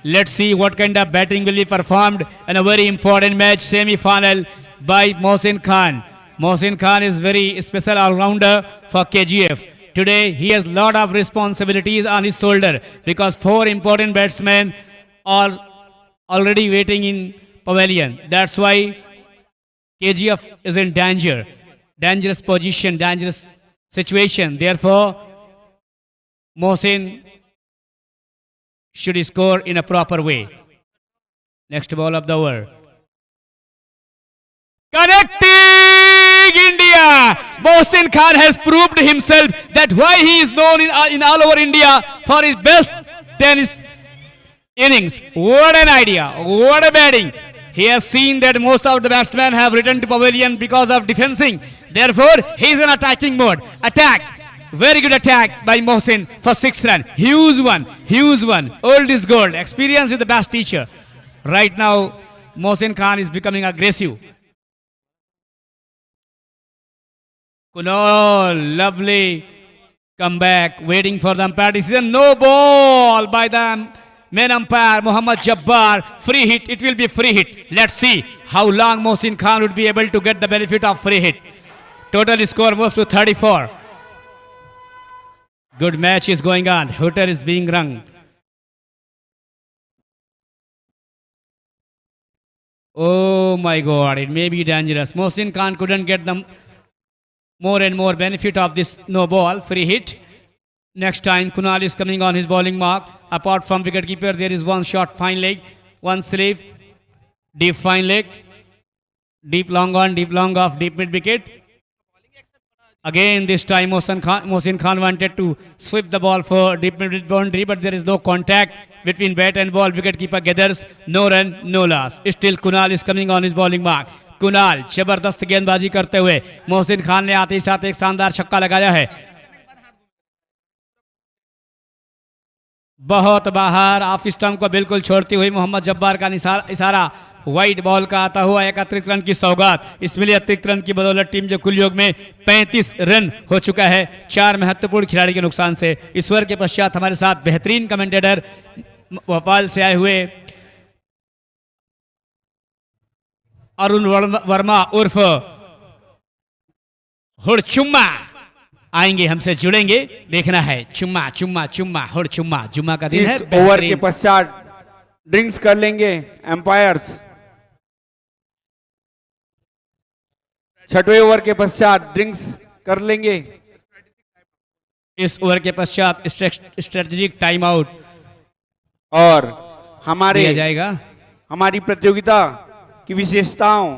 Let's see what kind of batting will be performed in a very important match, semi-final by Mohsin Khan. Mohsin Khan is very special all-rounder for KGF. Today he has lot of responsibilities on his shoulder because 4 important batsmen are already waiting in pavilion. That's why KGF is in danger, dangerous position, dangerous situation. Therefore, Mohsin should score in a proper way. Next ball of the over. Connecting India. Mohsin Khan has proved himself that why he is known in all over India for his best tennis innings. What an idea. What a batting. He has seen that most of the batsmen have returned to pavilion because of defending. Therefore, he is in attacking mode. Attack. Very good attack by Mohsin for 6 runs. Huge one. Huge one. Old is gold. Experience is the best teacher. Right now, Mohsin Khan is becoming aggressive. Kunal, lovely comeback, waiting for the umpire decision. No ball by the main umpire, Mohammad Jabbar. Free hit, it will be free hit. Let's see how long Mohsin Khan would be able to get the benefit of free hit. Total score moves to 34. Good match is going on. Hooter is being rung. Oh my God, it may be dangerous. Mohsin Khan couldn't get them more and more benefit of this no ball, free hit. Next time, Kunal is coming on his bowling mark. Apart from wicketkeeper, there is one short fine leg, one sleeve, deep fine leg, deep long on, deep long off, deep mid wicket. Again, this time Mohsin Khan wanted to sweep the ball for deep mid boundary, but there is no contact between bat and ball. Wicketkeeper gathers, no run, no loss. Still, Kunal is coming on his bowling mark. Kunal जबरदस्त गेंदबाजी करते हुए मोहसिन खान ने आते ही साथ एक शानदार छक्का लगाया है. बहुत बाहर ऑफ स्टंप को बिल्कुल छोड़ती हुई मोहम्मद जब्बार का इशारा वाइट बॉल का आता हुआ एक अतिरिक्त रन की सौगात. इसमें अतिरिक्त रन की बदौलत टीम जो कुल योग में 35 रन हो चुका है 4 महत्वपूर्ण खिलाड़ी के नुकसान से. ईश्वर के पश्चात हमारे साथ बेहतरीन कमेंटेटर भोपाल से आए हुए अरुण वर्मा उर्फ हुड़चुम्मा आएंगे, हमसे जुड़ेंगे. देखना है चुम्मा चुम्मा चुम्मा हुड़चुम्मा. जुम्मा का दिन है. इस ओवर के पश्चात ड्रिंक्स कर लेंगे एम्पायर्स. 6वें ओवर के पश्चात ड्रिंक्स कर लेंगे. इस ओवर के पश्चात स्ट्रेटेजिक टाइम आउट और हमारे जाएगा. हमारी प्रतियोगिता की विशेषताओं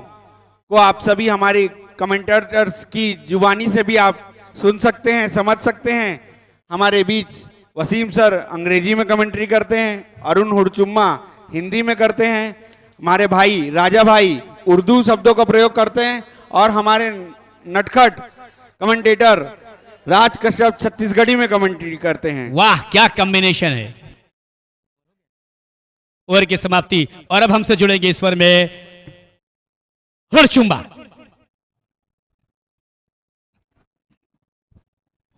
को आप सभी हमारे कमेंटेटर्स की जुबानी से भी आप सुन सकते हैं, समझ सकते हैं. हमारे बीच वसीम सर अंग्रेजी में कमेंट्री करते हैं, अरुण हुड़चुम्मा हिंदी में करते हैं, हमारे भाई राजा भाई उर्दू शब्दों का प्रयोग करते हैं और हमारे नटखट कमेंटेटर राज कश्यप छत्तीसगढ़ी में कमेंट्री करते हैं. वाह क्या कॉम्बिनेशन है. ओवर की समाप्ति और अब हमसे जुड़ेंगे इस ओवर में हुड़चुम्मा.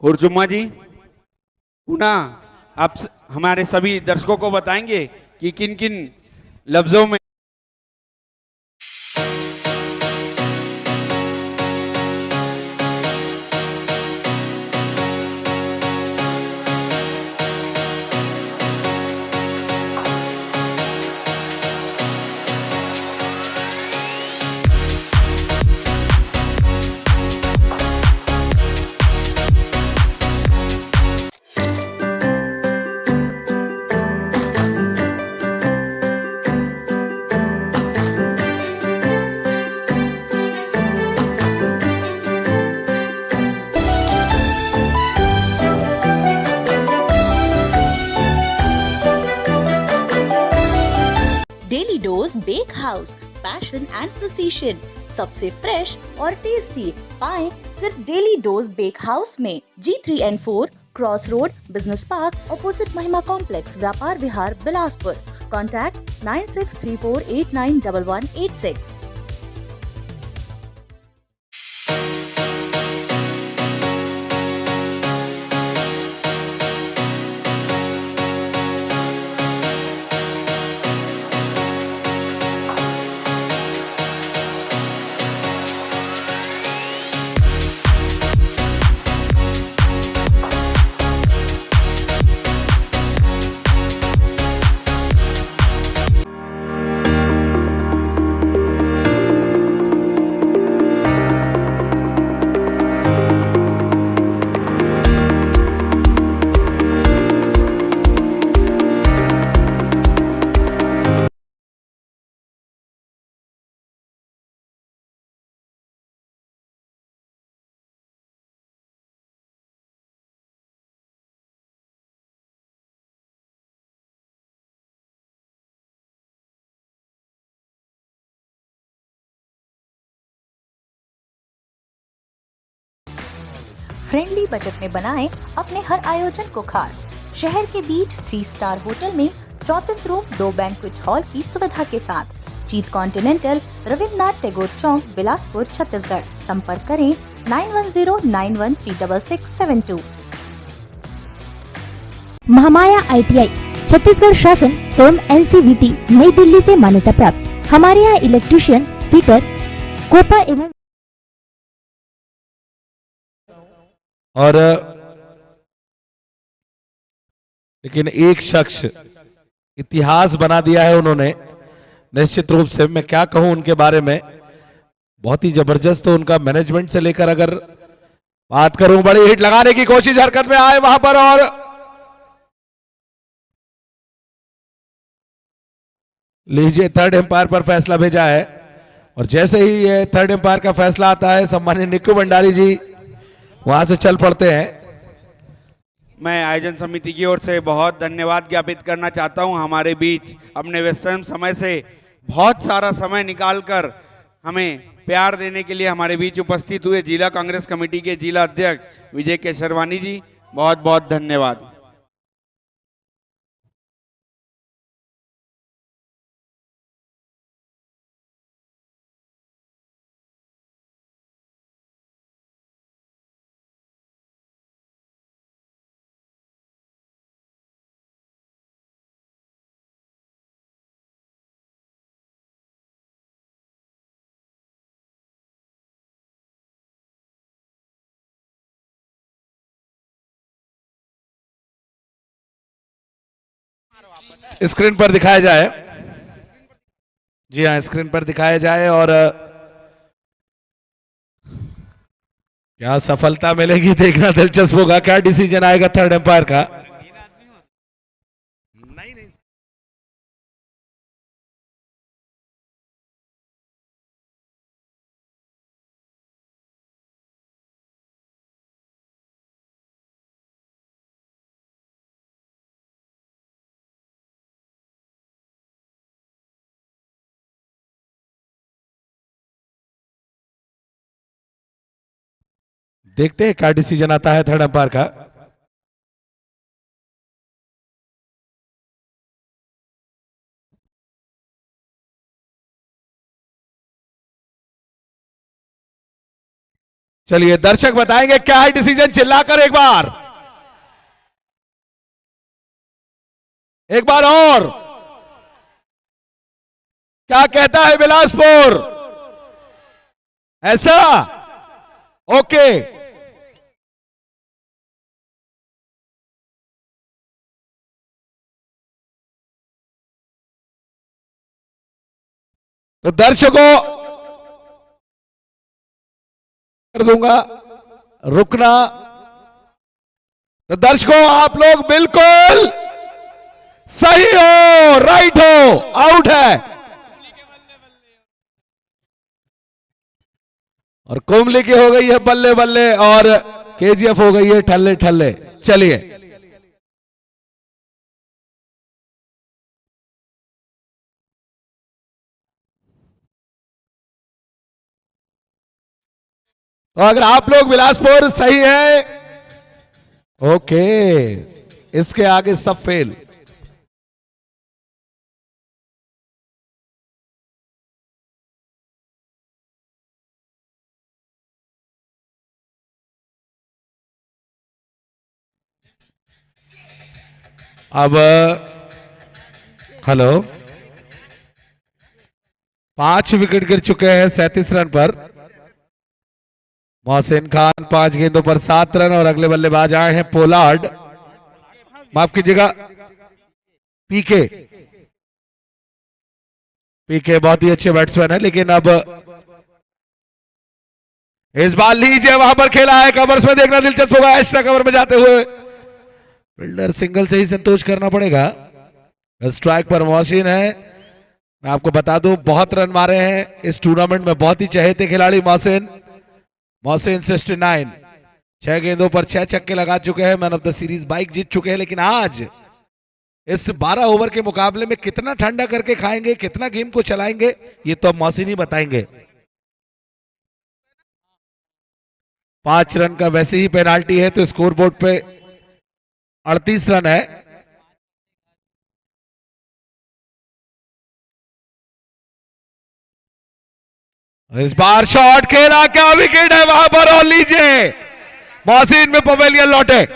हुड़चुम्मा जी पुनः आप हमारे सभी दर्शकों को बताएंगे कि किन किन लफ्जों में daily dose bake house, passion and precision. सबसे फ्रेश और टेस्टी पाएं सिर्फ डेली डोज बेक हाउस में. G3N4 cross road, business park, opposite Mahima complex, Vyapar Vihar, Bilaspur. Contact 9634891186. Friendly budget में बनाएं अपने हर आयोजन को खास। शहर के बीच 3 स्टार होटल में 34 रूम 2 बैंक्वेट हॉल की सुविधा के साथ। जीत कॉन्टिनेंटल, रविन्द्रनाथ टैगोर चौक, बिलासपुर, छत्तीसगढ़। संपर्क करें 9109136672। महामाया ITI छत्तीसगढ़ शासन एवं NCVT नई दिल्ली से मान्यता प्राप्त। हमारे यहाँ इलेक्ट्रीशियन, फिटर, कोपा एवं और लेकिन एक शख्स इतिहास बना दिया है उन्होंने, निश्चित रूप से। मैं क्या कहूं उनके बारे में, बहुत ही जबरदस्त। तो उनका मैनेजमेंट से लेकर अगर बात करूं, बड़ी हिट लगाने की कोशिश हरकत में आए वहां पर, और लीजिए थर्ड एम्पायर पर फैसला भेजा है। और जैसे ही ये थर्ड एम्पायर का फैसला आता है, सम्मानित निक्कू भंडारी जी वहां से चल पड़ते हैं। मैं आयोजन समिति की ओर से बहुत धन्यवाद ज्ञापित करना चाहता हूं। हमारे बीच अपने व्यस्त समय से बहुत सारा समय निकालकर हमें प्यार देने के लिए हमारे बीच उपस्थित हुए जिला कांग्रेस कमेटी के जिला अध्यक्ष विजय केशरवानी जी, बहुत बहुत धन्यवाद। स्क्रीन पर दिखाया जाए, जी हाँ स्क्रीन पर दिखाया जाए। और क्या सफलता मिलेगी देखना दिलचस्प होगा। क्या डिसीजन आएगा थर्ड एम्पायर का। देखते हैं क्या डिसीजन आता है थर्ड अंपायर का। चलिए दर्शक बताएंगे क्या है डिसीजन, चिल्लाकर एक बार और क्या कहता है बिलासपुर। ऐसा ओके, तो दर्शकों कर दूंगा रुकना। तो दर्शकों आप लोग बिल्कुल सही हो, राइट हो, आउट है। और कुंबली की हो गई है बल्ले बल्ले और KGF हो गई है ठल्ले ठल्ले। चलिए तो अगर आप लोग बिलासपुर सही है, ओके, इसके आगे सब फेल। अब हेलो, 5 विकेट गिर चुके हैं 37 रन पर। मोहसिन खान 5 गेंदों पर 7 रन और अगले बल्लेबाज आए हैं पोलार्ड, माफ कीजिएगा पीके। पीके बहुत ही अच्छे बैट्समैन है, लेकिन अब इस बार लीजिए वहां पर खेला है कवर्स में, देखना दिलचस्प होगा। एक्स्ट्रा कवर में जाते हुए फील्डर सिंगल से ही संतोष करना पड़ेगा। स्ट्राइक पर मोहसिन है। मैं आपको बता दूं बहुत रन मारे हैं इस टूर्नामेंट में, बहुत ही चहेते खिलाड़ी मोहसिन 69, 6 गेंदों पर 6 छक्के लगा चुके हैं, man of the series bike जीत चुके हैं। लेकिन आज इस 12 ओवर के मुकाबले में कितना ठंडा करके खाएंगे, कितना गेम को चलाएंगे, ये तो अब मोहसिन ही बताएंगे। 5 रन का वैसे ही पेनाल्टी है तो स्कोर बोर्ड पे 38 रन है। इस बार शॉट खेला, क्या विकेट है वहां पर, और लीजिए मोहसिन में पवेलियन लौटे।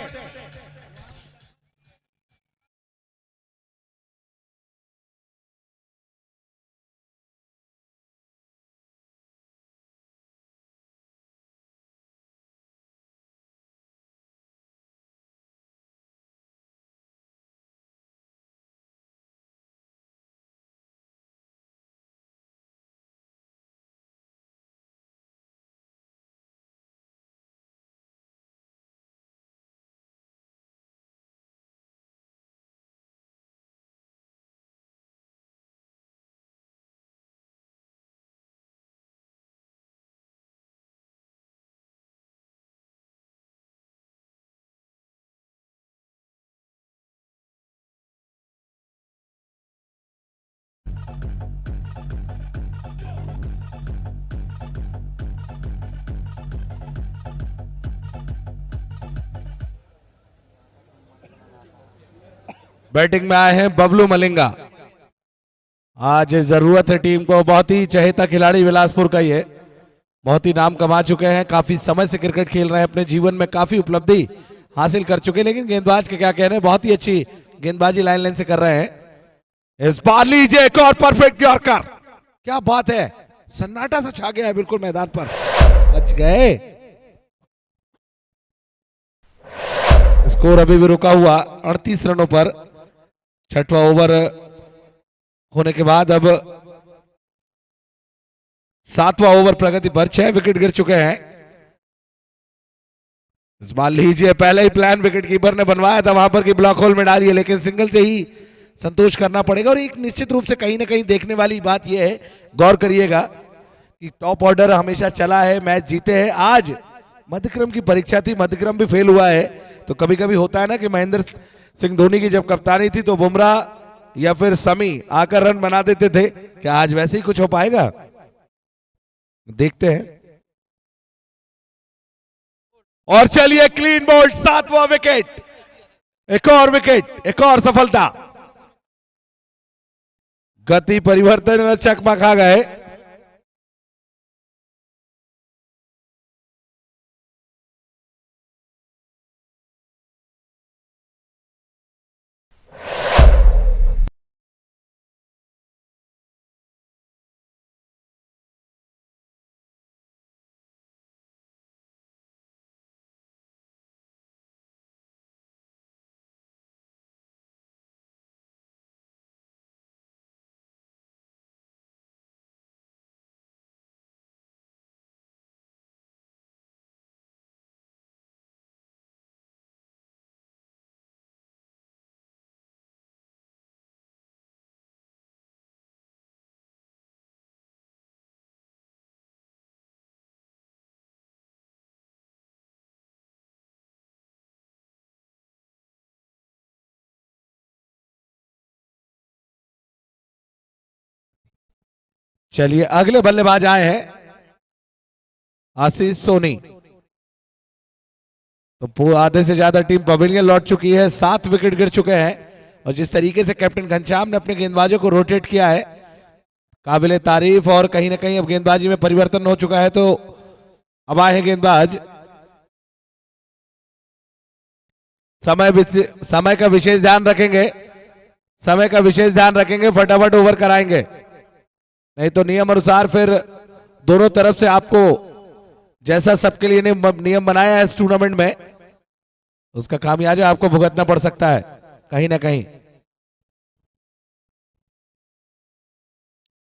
बैटिंग में आए हैं बबलू मलिंगा। आज जरूरत है टीम को, बहुत ही चहेता खिलाड़ी बिलासपुर का ही है, बहुत ही नाम कमा चुके हैं, काफी समय से क्रिकेट खेल रहे हैं, अपने जीवन में काफी उपलब्धि हासिल कर चुके हैं। लेकिन गेंदबाज के क्या कहने, बहुत ही अच्छी गेंदबाजी लाइन लाइन से कर रहे हैं। इस बार लीजिए एक और परफेक्ट यॉर्कर, क्या बात है, सन्नाटा सा छा गया है बिल्कुल मैदान पर, बच गए। स्कोर अभी भी रुका हुआ 38 रनों पर। 6वां ओवर होने के बाद अब 7वां ओवर प्रगति पर, 6 विकेट गिर चुके हैं। इस बार लीजिए, पहले ही प्लान विकेट कीपर ने बनवाया था वहां पर कि ब्लॉक होल में डालिए, लेकिन सिंगल से ही संतोष करना पड़ेगा। और एक निश्चित रूप से कहीं ना कहीं देखने वाली बात यह है, गौर करिएगा कि टॉप ऑर्डर हमेशा चला है, मैच जीते हैं। आज मध्यक्रम की परीक्षा थी, मध्यक्रम भी फेल हुआ है, तो कभी कभी होता है ना कि महेंद्र सिंह धोनी की जब कप्तानी थी तो बुमराह या फिर समी आकर रन बना देते थे। क्या आज वैसे ही कुछ हो पाएगा, देखते हैं। और चलिए क्लीन बोल्ड, 7वां विकेट, एक और विकेट, एक और सफलता। गति परिवर्तन चकमा खा गए। चलिए अगले बल्लेबाज आए हैं आशीष सोनी। तो आधे से ज्यादा टीम पवेलियन लौट चुकी है, 7 विकेट गिर चुके हैं। और जिस तरीके से कैप्टन घनश्याम ने अपने गेंदबाजों को रोटेट किया है, काबिले तारीफ। और कहीं ना कहीं अब गेंदबाजी में परिवर्तन हो चुका है, तो अब आए हैं गेंदबाज। समय का विशेष ध्यान रखेंगे, समय का विशेष ध्यान रखेंगे, फटाफट ओवर कराएंगे, नहीं तो नियम अनुसार फिर दोनों तरफ से आपको जैसा सबके लिए नियम बनाया है इस टूर्नामेंट में, उसका खामियाजा आपको भुगतना पड़ सकता है कहीं ना कहीं।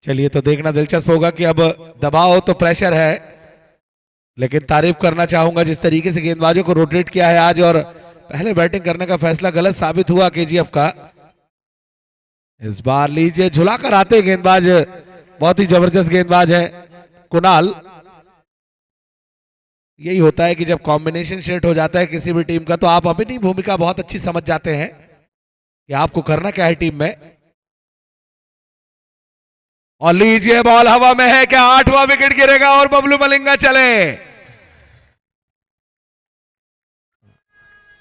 चलिए तो देखना दिलचस्प होगा कि अब दबाव तो प्रेशर है, लेकिन तारीफ करना चाहूंगा जिस तरीके से गेंदबाजों को रोटेट किया है आज, और पहले बैटिंग करने का फैसला गलत साबित हुआ केजीएफ का। इस बार लीजिए, झुलाकर आते गेंदबाज, बहुत ही जबरदस्त गेंदबाज है कुणाल। यही होता है कि जब कॉम्बिनेशन सेट हो जाता है किसी भी टीम का, तो आप अपनी भूमिका बहुत अच्छी समझ जाते हैं कि आपको करना क्या है टीम में। और लीजिए, बॉल हवा में है, क्या 8वां विकेट गिरेगा और बबलू मलिंगा चले।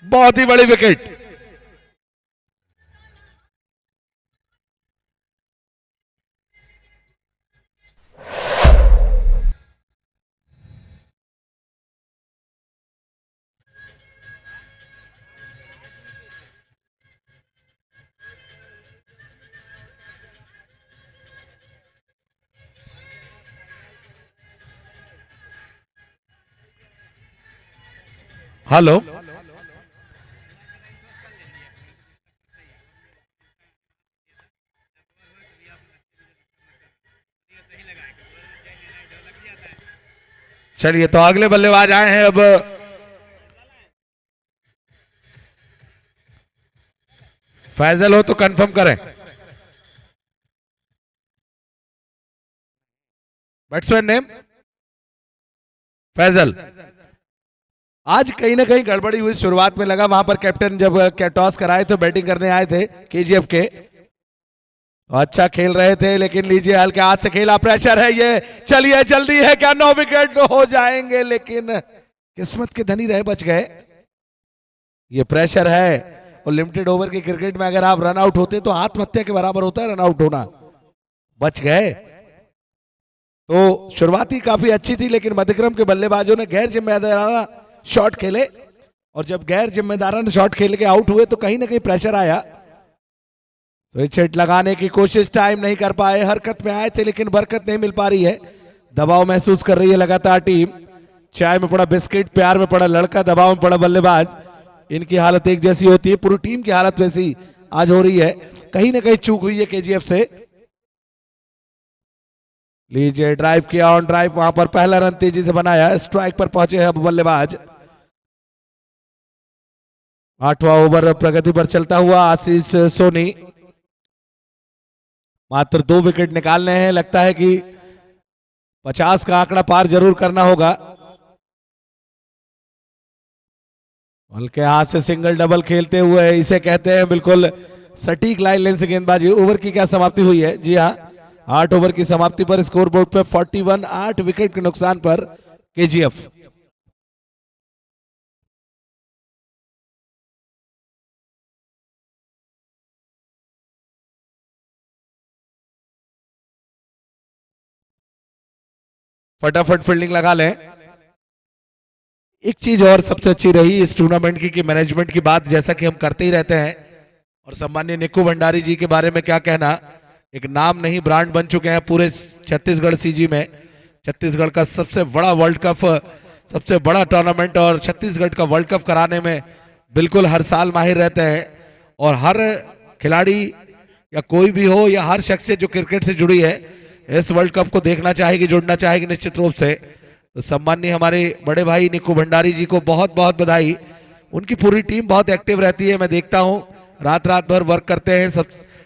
बहुत ही बड़ी विकेट। हेलो, चलिए तो अगले बल्लेबाज आए हैं अब। फैजल हो तो कंफर्म करें। Batsman name Faisal. आज कहीं ना कहीं गड़बड़ी हुई, शुरुआत में लगा वहां पर कैप्टन जब टॉस कराए तो बैटिंग करने आए थे केजीएफ के, अच्छा खेल रहे थे, लेकिन लीजिए हल्के हाथ से खेला, प्रेशर है ये, चलिए जल्दी है क्या, 9 विकेट हो जाएंगे, लेकिन किस्मत के धनी रहे, बच गए। ये प्रेशर है और लिमिटेड ओवर की क्रिकेट में अगर आप रन आउट होते तो आत्महत्या के बराबर होता है रन आउट होना, बच गए। तो शुरुआती काफी अच्छी थी, लेकिन मध्यक्रम के बल्लेबाजों ने गैर जिम्मेदाराना शॉट खेले, और जब गैर जिम्मेदाराना शॉट खेल के आउट हुए तो कहीं ना कहीं प्रेशर आया। स्विच हिट लगाने की कोशिश टाइम नहीं कर पाए, हरकत में आए थे लेकिन बरकत नहीं मिल पा रही है, दबाव महसूस कर रही है लगातार टीम। चाय में पड़ा बिस्किट, प्यार में पड़ा लड़का, दबाव में पड़ा बल्लेबाज, इनकी हालत एक जैसी होती है, पूरी टीम की हालत वैसी आज हो रही है। कहीं ना कहीं चूक हुई है केजीएफ से। लीजिए ड्राइव किया, ऑन ड्राइव, वहां पर पहला रन तेजी से बनाया, स्ट्राइक पर पहुंचे हैं अब बल्लेबाज। 8वां ओवर प्रगति पर चलता हुआ आशीष सोनी, मात्र 2 विकेट निकालने हैं, लगता है कि 50 का आंकड़ा पार जरूर करना होगा। हल्के हाथ से सिंगल डबल खेलते हुए, इसे कहते हैं बिल्कुल सटीक लाइन लेंथ से गेंदबाजी। ओवर की क्या समाप्ति हुई है? जी हाँ, 8 ओवर की समाप्ति पर स्कोर बोर्ड पे 41, 8 विकेट के नुकसान पर केजीएफ। फटाफट फील्डिंग लगा लें। एक चीज और सबसे अच्छी रही इस टूर्नामेंट की कि मैनेजमेंट की बात जैसा कि हम करते ही रहते हैं, और सम्माननीय निक्कू भंडारी जी के बारे में क्या कहना, एक नाम नहीं ब्रांड बन चुके हैं पूरे छत्तीसगढ़ सीजी में। छत्तीसगढ़ का सबसे बड़ा वर्ल्ड कप, सबसे बड़ा टूर्नामेंट, और छत्तीसगढ़ का वर्ल्ड कप कराने में बिल्कुल हर साल माहिर रहते हैं, और हर खिलाड़ी या कोई भी हो या हर शख्स जो क्रिकेट से जुड़ी है इस वर्ल्ड कप को देखना चाहेगी, जुड़ना चाहेगी निश्चित रूप से। तो सम्माननीय हमारे बड़े भाई निक्कू भंडारी जी को बहुत बहुत बधाई। उनकी पूरी टीम बहुत एक्टिव रहती है, मैं देखता हूं रात रात भर वर्क करते हैं,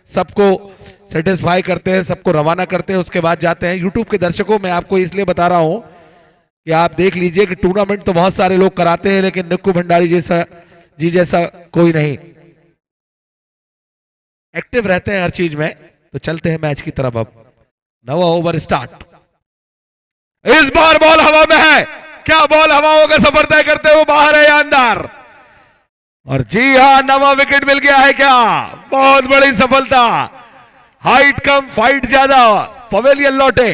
सबको सेटिस्फाई करते हैं, सबको रवाना करते हैं, उसके बाद जाते हैं। यूट्यूब के दर्शकों मैं आपको इसलिए बता रहा हूं कि आप देख लीजिए कि टूर्नामेंट तो बहुत सारे लोग कराते हैं, लेकिन निक्कू भंडारी जैसा कोई नहीं, एक्टिव रहते हैं हर चीज में। तो चलते हैं मैच की तरफ। अब 9वां ओवर स्टार्ट। इस बार बॉल हवा में है, क्या बॉल हवाओं का सफर तय करते हुए बाहर है या अंदर? और जी हां, 9वां विकेट मिल गया है क्या? बहुत बड़ी सफलता, हाइट कम फाइट ज्यादा, पवेलियन लौटे।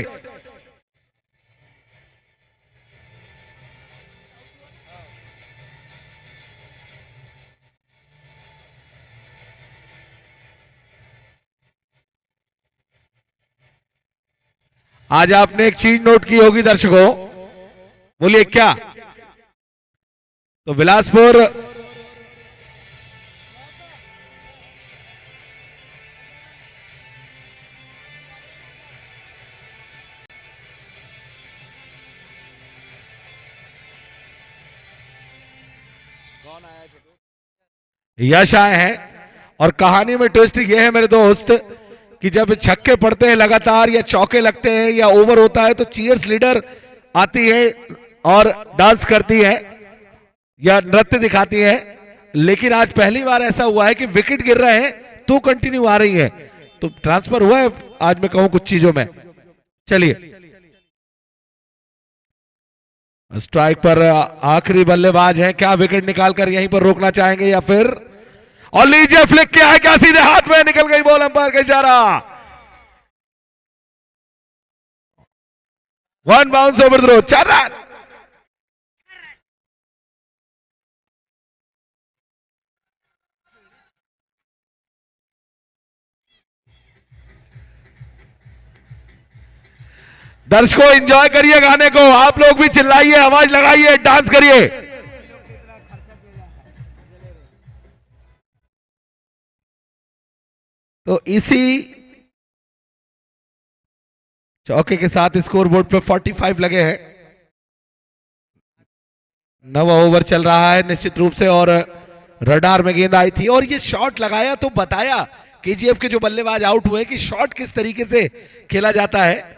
आज आपने एक चीज नोट की होगी दर्शकों, बोलिए क्या? तो बिलासपुर यश आए हैं, और कहानी में ट्विस्ट ये है मेरे दोस्त कि जब छक्के पड़ते हैं लगातार या चौके लगते हैं या ओवर होता है तो चीयर्स लीडर आती है और डांस करती है या नृत्य दिखाती है, लेकिन आज पहली बार ऐसा हुआ है कि विकेट गिर रहे हैं तो कंटिन्यू आ रही है। तो ट्रांसफर हुआ है आज मैं कहूं कुछ चीजों में। चलिए स्ट्राइक पर आखिरी बल्लेबाज है, क्या विकेट निकालकर यहीं पर रोकना चाहेंगे या फिर, और लीजिए फ्लिक किया है, क्या सीधे हाथ में निकल गई बॉल, अंपायर का इशारा, one bounce over throw, 4 run. दर्शकों एंजॉय करिए गाने को, आप लोग भी चिल्लाइए, आवाज लगाइए, डांस करिए। तो इसी चौके के साथ स्कोर बोर्ड पर 45 लगे हैं। 9वां ओवर चल रहा है निश्चित रूप से, और रडार में गेंद आई थी और ये शॉट लगाया तो बताया केजीएफ के जो बल्लेबाज आउट हुए कि शॉट किस तरीके से खेला जाता है।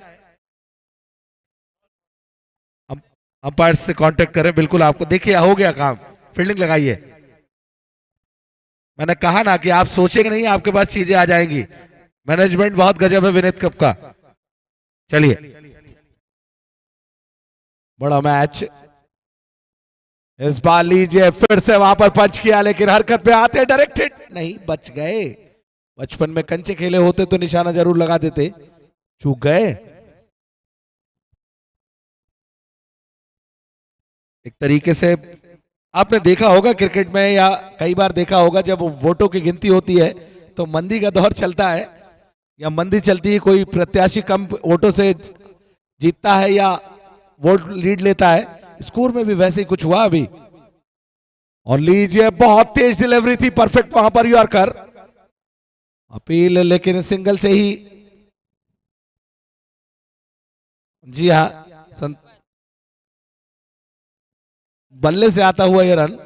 अंपायर से कांटेक्ट करें, बिल्कुल आपको देखिए हो गया काम, फील्डिंग लगाइए। मैंने कहा ना कि आप सोचेंगे नहीं आपके पास चीजें आ जाएंगी, मैनेजमेंट बहुत गजब है विनीत कप का। चलिए बड़ा मैच, इस बार लीजिए फिर से वहां पर पंच किया, लेकिन हरकत पे आते डायरेक्टेड नहीं, बच गए। बचपन में कंचे खेले होते तो निशाना जरूर लगा देते, चूक गए। एक तरीके से आपने देखा होगा क्रिकेट में, या कई बार देखा होगा, जब वोटों की गिनती होती है तो मंदी का दौर चलता है या मंदी चलती है, कोई प्रत्याशी कम वोटों से जीतता है या वोट लीड लेता है, स्कोर में भी वैसे ही कुछ हुआ अभी। और लीजिए बहुत तेज डिलीवरी थी, परफेक्ट वहां पर यॉर्कर, अपील लेकिन सिंगल से ही, जी हाँ बल्ले से आता हुआ ये रन।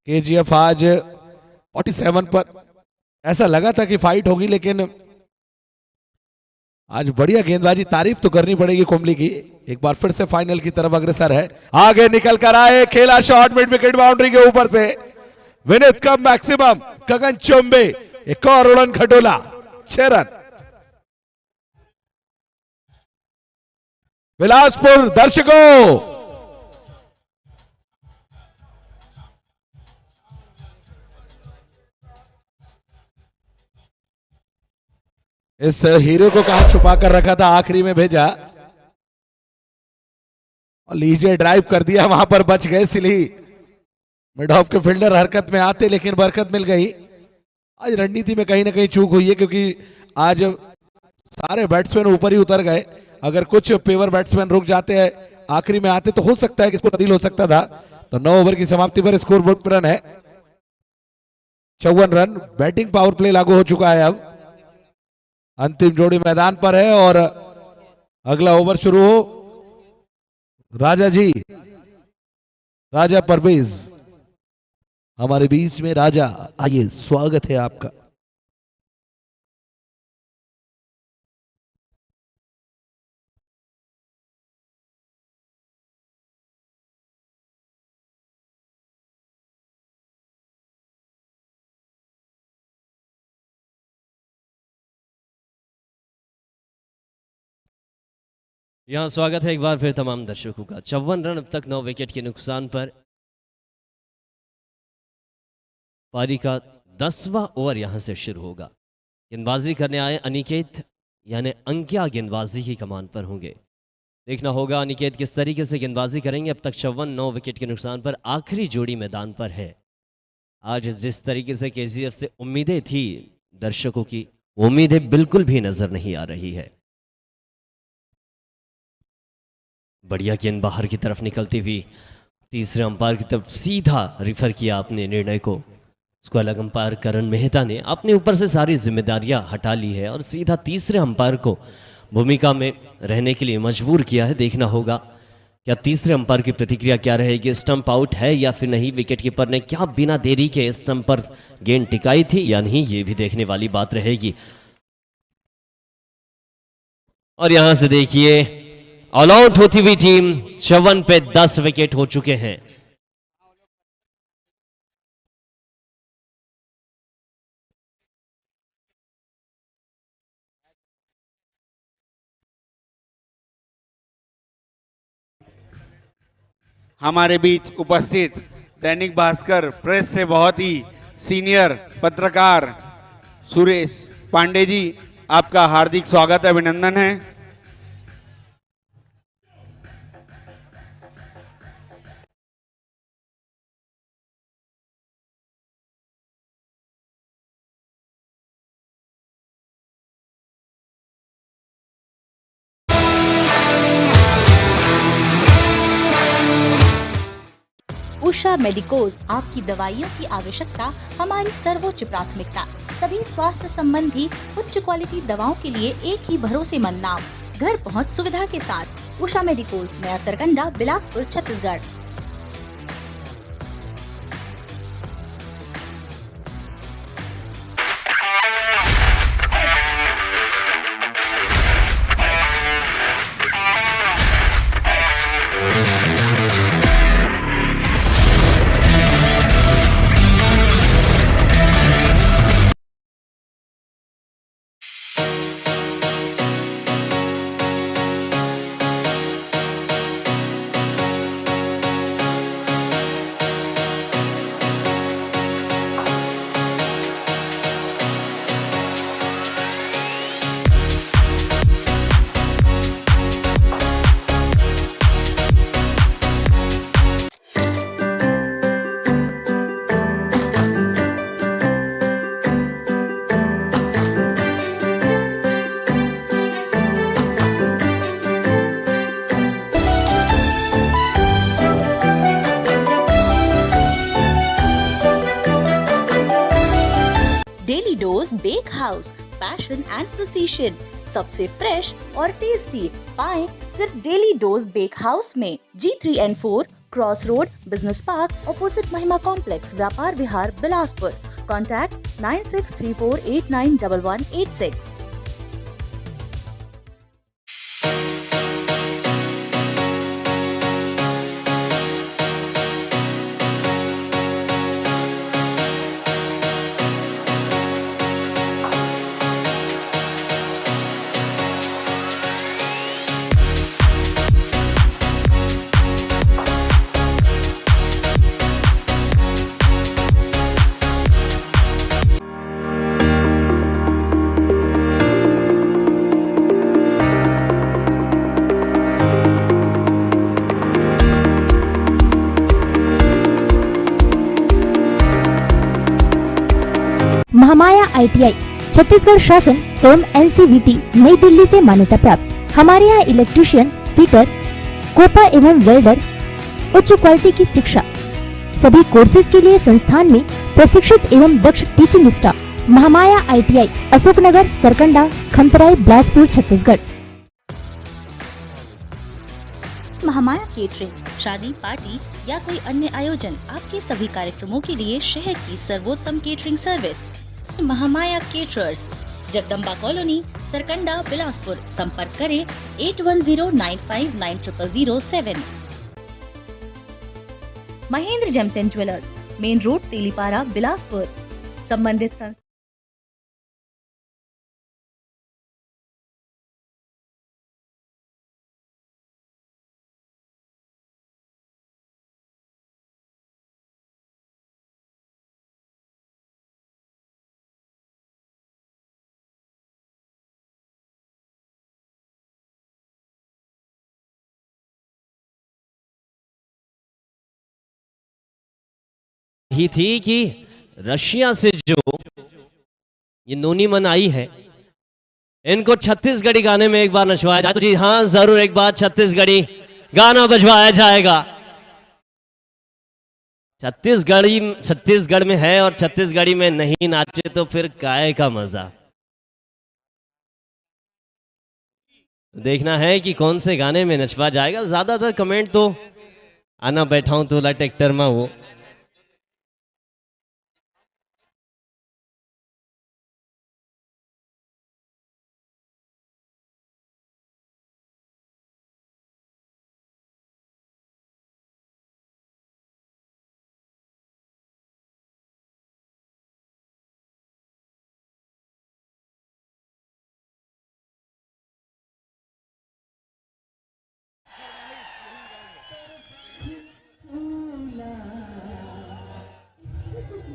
केजीएफ आज 47 पर, ऐसा लगा था कि फाइट होगी, लेकिन आज बढ़िया गेंदबाजी, तारीफ तो करनी पड़ेगी कुंबली की, एक बार फिर से फाइनल की तरफ अग्रसर है, आगे निकल कर आए, खेला शॉट मिड विकेट बाउंड्री के ऊपर से, विनीत कप मैक्सिमम, गगन चुंबे, एक और उड़न खटोला, 6 रन। बिलासपुर दर्शकों इस हीरो को कहां छुपा कर रखा था, आखिरी में भेजा और लीजिए ड्राइव कर दिया, वहां पर बच गए सिली, मिड ऑफ के फील्डर हरकत में आते लेकिन बरकत मिल गई। आज रणनीति में कहीं ना कहीं चूक हुई है, क्योंकि आज सारे बैट्समैन ऊपर ही उतर गए, अगर कुछ पेवर बैट्समैन रुक जाते हैं आखिरी में आते तो हो सकता है कि इसको तब्दील हो सकता था। तो 9 ओवर की समाप्ति पर स्कोर बोर्ड पर रन है 54 रन, बैटिंग पावर प्ले लागू हो चुका है, अब अंतिम जोड़ी मैदान पर है और अगला ओवर शुरू हो। राजा जी, राजा परवेज हमारे बीच में, राजा आइए, स्वागत है आपका। यहाँ स्वागत है एक बार फिर तमाम दर्शकों का। 54 रन अब तक 9 विकेट के नुकसान पर। पारी का 10वां ओवर यहां से शुरू होगा। गेंदबाजी करने आए अनिकेत यानी अंकिया गेंदबाजी की कमान पर होंगे। देखना होगा अनिकेत किस तरीके से गेंदबाजी करेंगे। अब तक 54 9 विकेट के नुकसान पर आखिरी जोड़ी मैदान पर है। आज जिस तरीके से केजीएफ से उम्मीदें थी दर्शकों की, वो उम्मीदें बिल्कुल भी नजर नहीं आ रही है। बढ़िया गेंद बाहर की तरफ निकलती हुई तीसरे अंपायर की तरफ सीधा रिफर किया अपने निर्णय को। उसको अलग अंपायर करण मेहता ने अपने ऊपर से सारी जिम्मेदारियां हटा ली है और सीधा तीसरे अंपायर को भूमिका में रहने के लिए मजबूर किया है। देखना होगा क्या तीसरे अंपायर की प्रतिक्रिया क्या रहेगी, स्टंप आउट है या फिर नहीं, विकेट कीपर ने क्या बिना देरी के स्टंप पर गेंद टिकाई थी या नहीं, ये भी देखने वाली बात रहेगी। और यहां से देखिए ऑल आउट होती हुई टीम 54 पे 10 विकेट हो चुके हैं। हमारे बीच उपस्थित दैनिक भास्कर प्रेस से बहुत ही सीनियर पत्रकार सुरेश पांडे जी, आपका हार्दिक स्वागत है, अभिनंदन है। उषा मेडिकोज, आपकी दवाइयों की आवश्यकता हमारी सर्वोच्च प्राथमिकता। सभी स्वास्थ्य संबंधी उच्च क्वालिटी दवाओं के लिए एक ही भरोसेमंद नाम, घर पहुंच सुविधा के साथ। Usha medicos, Naya Sarkanda, Bilaspur, Chhattisgarh. Daily dose bake house, passion and precision, सबसे फ्रेश और टेस्टी पाएं सिर्फ डेली डोज बेक हाउस में। G3N4 cross road, business park, opposite Mahima complex, Vyapar Vihar, Bilaspur. Contact 9634891186। Mahamaya ITI Chhattisgarh शासन एवं NCVT नई दिल्ली से मान्यता प्राप्त। हमारे यहाँ इलेक्ट्रीशियन, फिटर, कोपा एवं वेल्डर, उच्च क्वालिटी की शिक्षा। सभी कोर्सेज के लिए संस्थान में प्रशिक्षित एवं दक्ष teaching staff. Mahamaya ITI Ashoknagar, Sarkanda, Khamtarai, Bilaspur, Chhattisgarh. Mahamaya catering, शादी, पार्टी या कोई अन्य आयोजन, आपके सभी कार्यक्रमों के लिए शहर की सर्वोत्तम catering service. Mahamaya caterers, Jagdamba colony, Sarkanda, Bilaspur. संपर्क करें 8109590007। Mahendra James and jewellers, main road, Telipara, Bilaspur. संबंधित संस्था। ही थी कि रशिया से जो ये नोनी मन आई है, इनको छत्तीसगढ़ी गाने में एक बार नचवाया जाए। तो जी हाँ, जरूर एक बार छत्तीसगढ़ी गाना बजवाया जाएगा। छत्तीसगढ़ में है और छत्तीसगढ़ी में नहीं नाचे तो फिर काय का मजा। देखना है कि कौन से गाने में नचवा जाएगा। ज्यादातर कमेंट तो आना बैठाऊं तो ला ट्रैक्टर में वो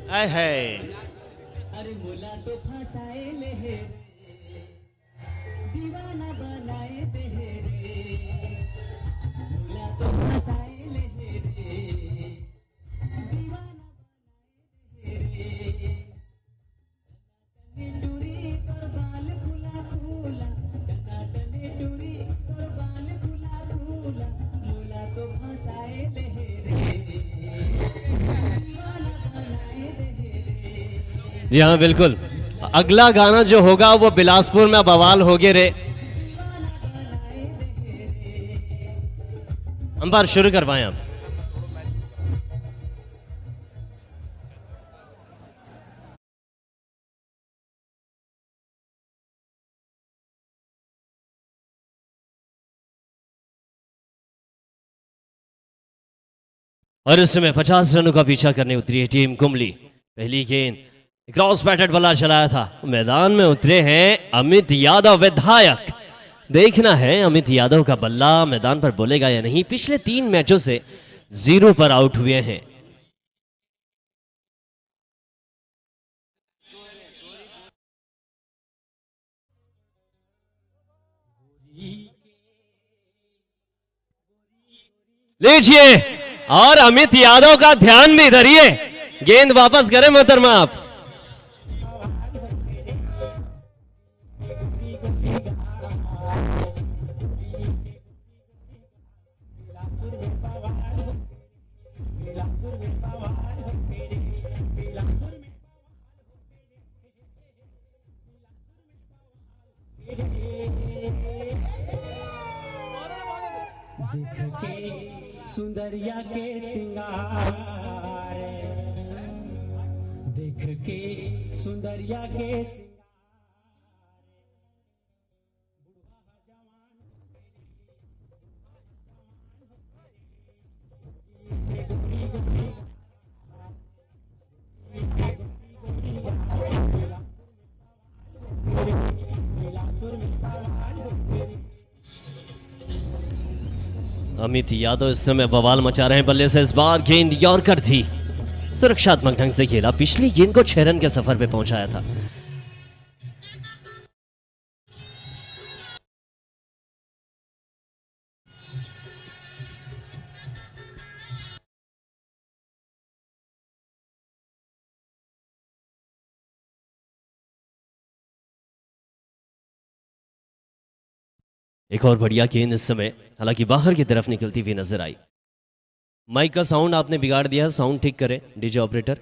आय है। जी हाँ बिल्कुल, अगला गाना जो होगा वो बिलासपुर में बवाल होगे रे। अंबार शुरू करवाएं आप। और इस समय 50 रनों का पीछा करने उतरी है टीम कुंबली। पहली गेंद क्रॉस बैटेड बल्ला चलाया था, मैदान में उतरे हैं अमित यादव विधायक। देखना है अमित यादव का बल्ला मैदान पर बोलेगा या नहीं। पिछले 3 मैचों से 0 पर आउट हुए हैं। लीजिए, और अमित यादव का ध्यान भी धरिए। गेंद वापस करें मोहतरमा आप। सुंदरिया के सिंगार, देख के सुंदरिया के अमित यादव इस समय बवाल मचा रहे हैं बल्ले से। इस बार गेंद यॉर्कर थी, सुरक्षात्मक ढंग से खेला, पिछली गेंद को 6 रन के सफर पे पहुंचाया था। एक और बढ़िया गेंद इस समय हालांकि बाहर की तरफ निकलती हुई नजर आई। माइक का साउंड आपने बिगाड़ दिया, साउंड ठीक करें डीजे ऑपरेटर।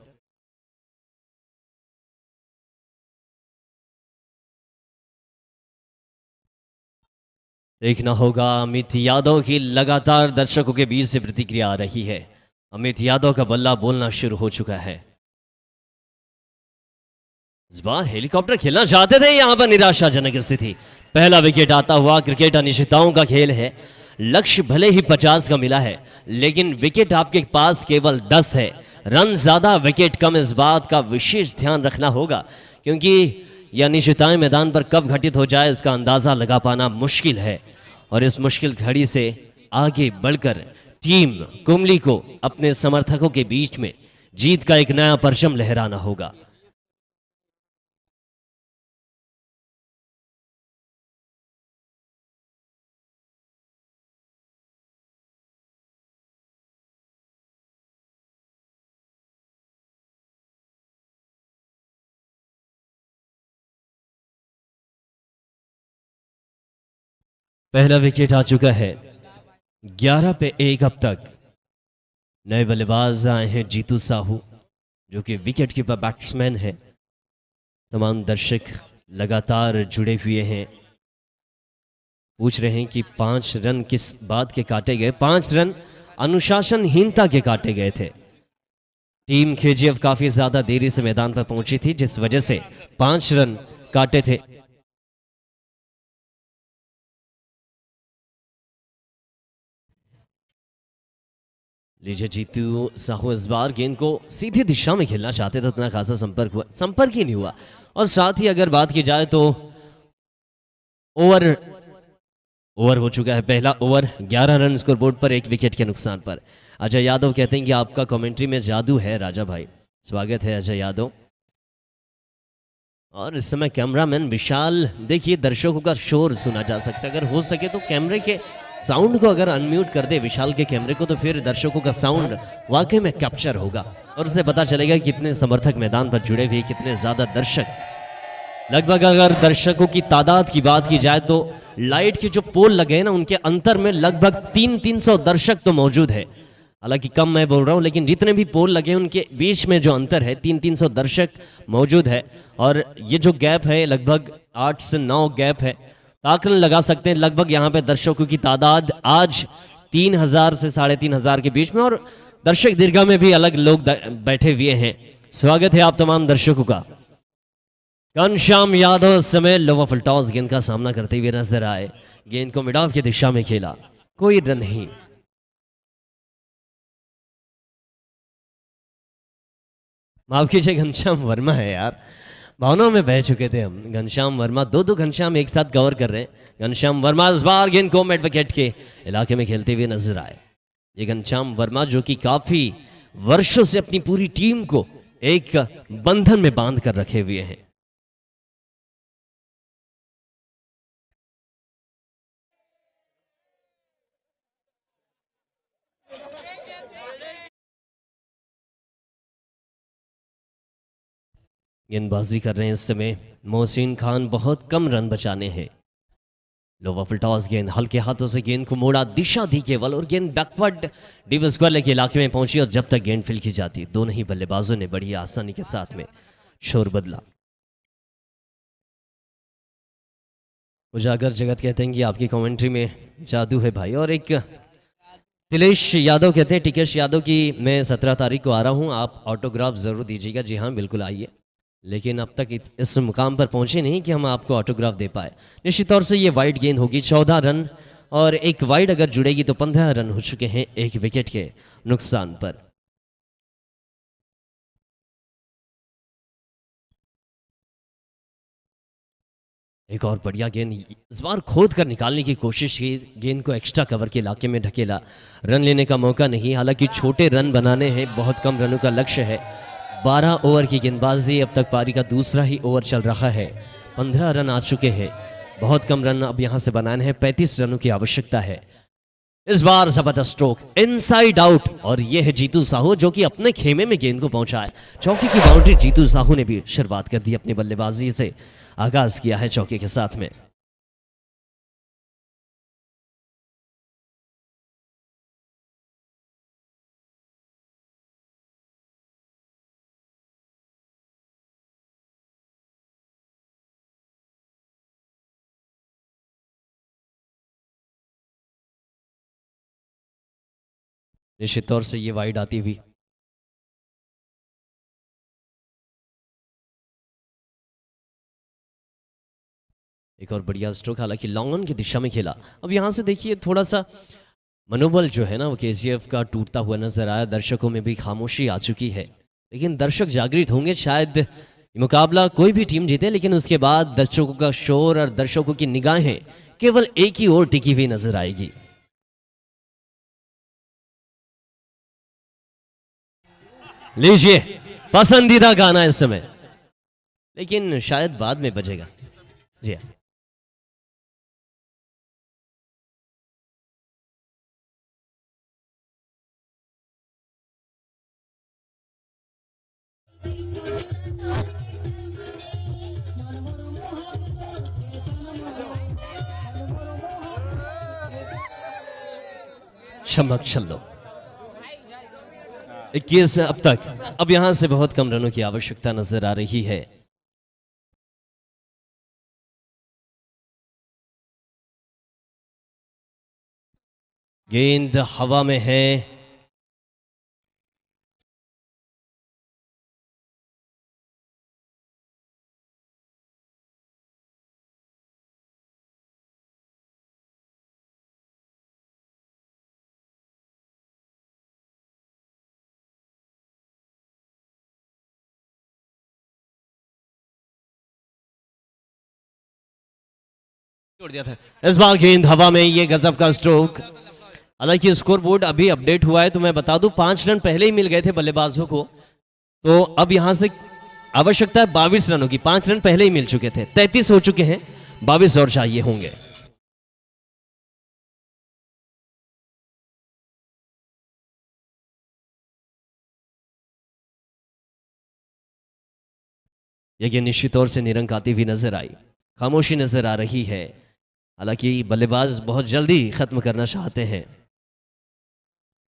देखना होगा, अमित यादव की लगातार दर्शकों के बीच से प्रतिक्रिया आ रही है। अमित यादव का बल्ला बोलना शुरू हो चुका है। इस बार हेलीकॉप्टर खेलना चाहते थे, यहां पर निराशाजनक स्थिति। पहला विकेट आता हुआ। क्रिकेट अनिश्चितताओं का खेल है। लक्ष्य भले ही 50 का मिला है, लेकिन विकेट आपके पास केवल 10 है। रन ज्यादा विकेट कम, इस बात का विशेष ध्यान रखना होगा, क्योंकि यह अनिश्चितताएं मैदान पर कब घटित हो जाए इसका अंदाजा लगा पाना मुश्किल है। और इस मुश्किल घड़ी से आगे बढ़कर टीम कुंबली को अपने समर्थकों के बीच में जीत का एक नया परचम लहराना होगा। पहला विकेट आ चुका है। 11 पे 1 अब तक। नए बल्लेबाज आए हैं जीतू साहू, जो कि विकेट कीपर बैट्समैन है। तमाम दर्शक लगातार जुड़े हुए हैं, पूछ रहे हैं कि 5 रन किस बात के काटे गए। 5 रन अनुशासनहीनता के काटे गए थे। टीम केजीएफ काफी ज्यादा देरी से मैदान पर पहुंची थी, जिस वजह से 5 रन काटे थे। लीजिए, जीतू साहू इस बार गेंद को सीधी दिशा में खेलना चाहते थे, उतना खासा संपर्क ही नहीं हुआ। और साथ ही अगर बात की जाए तो ओवर हो चुका है। पहला ओवर 11 रन स्कोरबोर्ड पर, 1 विकेट के नुकसान पर। अजय यादव कहते हैं कि आपका कमेंट्री में जादू है राजा भाई। स्वागत है अजय यादव। और इस समय कैमरामैन विशाल, देखिए दर्शकों का शोर सुना जा सकता है, अगर हो सके तो कैमरे के साउंड को अगर अनम्यूट कर दे विशाल के कैमरे को, तो फिर दर्शकों का साउंड वाकई में कैप्चर होगा और उससे पता चलेगा कितने समर्थक मैदान पर जुड़े हुए, कितने ज्यादा दर्शक। लगभग अगर दर्शकों की तादाद की बात की जाए तो लाइट के जो पोल लगे हैं ना, उनके अंतर में लगभग 300 दर्शक तो मौजूद है। हालांकि कम मैं बोल रहा हूं, लेकिन जितने भी पोल लगे हैं उनके बीच में जो अंतर है 300 दर्शक मौजूद है। और ये जो गैप है लगभग 8 से 9 गैप है, आकलन लगा सकते हैं लगभग यहाँ पे दर्शकों की तादाद आज 3000 से 3500 के बीच में, और दर्शक दीर्घा में भी अलग लोग बैठे हुए हैं। स्वागत है आप तमाम दर्शकों का। घनश्याम यादव इस समय लोअर फुल टॉस गेंद का सामना करते हुए नजर आए, गेंद को मिड ऑफ की दिशा में खेला, कोई रन नहीं। माफ कीजिए, घनश्याम वर्मा है यार, भावनाओं में बह चुके थे हम। घनश्याम वर्मा, दो घनश्याम एक साथ कवर कर रहे हैं। घनश्याम वर्मा इस बार गेंद को मिड विकेट के इलाके में खेलते हुए नजर आए। ये घनश्याम वर्मा जो कि काफी वर्षों से अपनी पूरी टीम को एक बंधन में बांध कर रखे हुए हैं। गेंदबाजी कर रहे हैं इस समय मोहसिन खान, बहुत कम रन बचाने हैं। लोअर फुल टॉस गेंद हल्के हाथों से गेंद को मोड़ा, दिशा दी केवल, और गेंद बैकवर्ड डीप स्क्वायर के इलाके में पहुंची, और जब तक गेंद फील्ड की जाती दोनों ही बल्लेबाजों ने बड़ी आसानी के साथ में शोर बदला। उजागर जगत कहते हैं कि आपकी कमेंट्री में जादू है भाई। और एक तिलेश यादव कहते हैं टिकेश यादव की मैं 17 तारीख को आ रहा हूं, आप ऑटोग्राफ जरूर दीजिएगा। जी हाँ, बिल्कुल आइए, लेकिन अब तक इस मुकाम पर पहुंचे नहीं कि हम आपको ऑटोग्राफ दे पाए। निश्चित तौर से ये वाइड गेंद होगी, 14 रन, और एक वाइड अगर जुड़ेगी तो 15 रन हो चुके हैं एक विकेट के नुकसान पर। एक और बढ़िया गेंद, इस बार खोद कर निकालने की कोशिश की, गेंद को एक्स्ट्रा कवर के इलाके में ढकेला, रन लेने का मौका नहीं। हालांकि छोटे रन बनाने हैं, बहुत कम रनों का लक्ष्य है। 12 ओवर की गेंदबाजी, अब तक पारी का दूसरा ही ओवर चल रहा है, 15 रन आ चुके हैं, बहुत कम रन अब यहां से बनाने हैं, 35 रनों की आवश्यकता है। इस बार जबरदस्त स्ट्रोक इनसाइड आउट, और यह है जीतू साहू जो कि अपने खेमे में गेंद को पहुंचाए। चौकी की बाउंड्री जीतू साहू ने भी शुरुआत कर दी, अपनी बल्लेबाजी से आगाज किया है चौके के साथ में। निश्चित तौर से ये वाइड आती हुई, एक और बढ़िया स्ट्रोक, हालांकि लॉन्ग ऑन की दिशा में खेला। अब यहां से देखिए थोड़ा सा मनोबल जो है ना वो केजीएफ का टूटता हुआ नजर आया, दर्शकों में भी खामोशी आ चुकी है, लेकिन दर्शक जागृत होंगे। शायद ये मुकाबला कोई भी टीम जीते, लेकिन उसके बाद दर्शकों का शोर और दर्शकों की निगाहें केवल एक ही ओर टिकी हुई नजर आएगी। लीजिए पसंदीदा गाना इस समय, लेकिन शायद बाद में बजेगा। जी हाँ, चमक छल्लो 21 अब तक, अब यहां से बहुत कम रनों की आवश्यकता नजर आ रही है। गेंद हवा में है, छोड़ दिया था इस बार गेंद हवा में, ये गजब का स्ट्रोक। हालांकि स्कोर बोर्ड अभी अपडेट हुआ है तो मैं बता दूं 5 रन पहले ही मिल गए थे बल्लेबाजों को, तो अब यहां से आवश्यकता है 22 रनों की। 5 रन पहले ही मिल चुके थे, 33 हो चुके हैं, 22 और चाहिए होंगे। यह गेंद निश्चित तौर से निरंक आती हुई नजर आई, खामोशी नजर आ रही है। हालांकि बल्लेबाज बहुत जल्दी खत्म करना चाहते हैं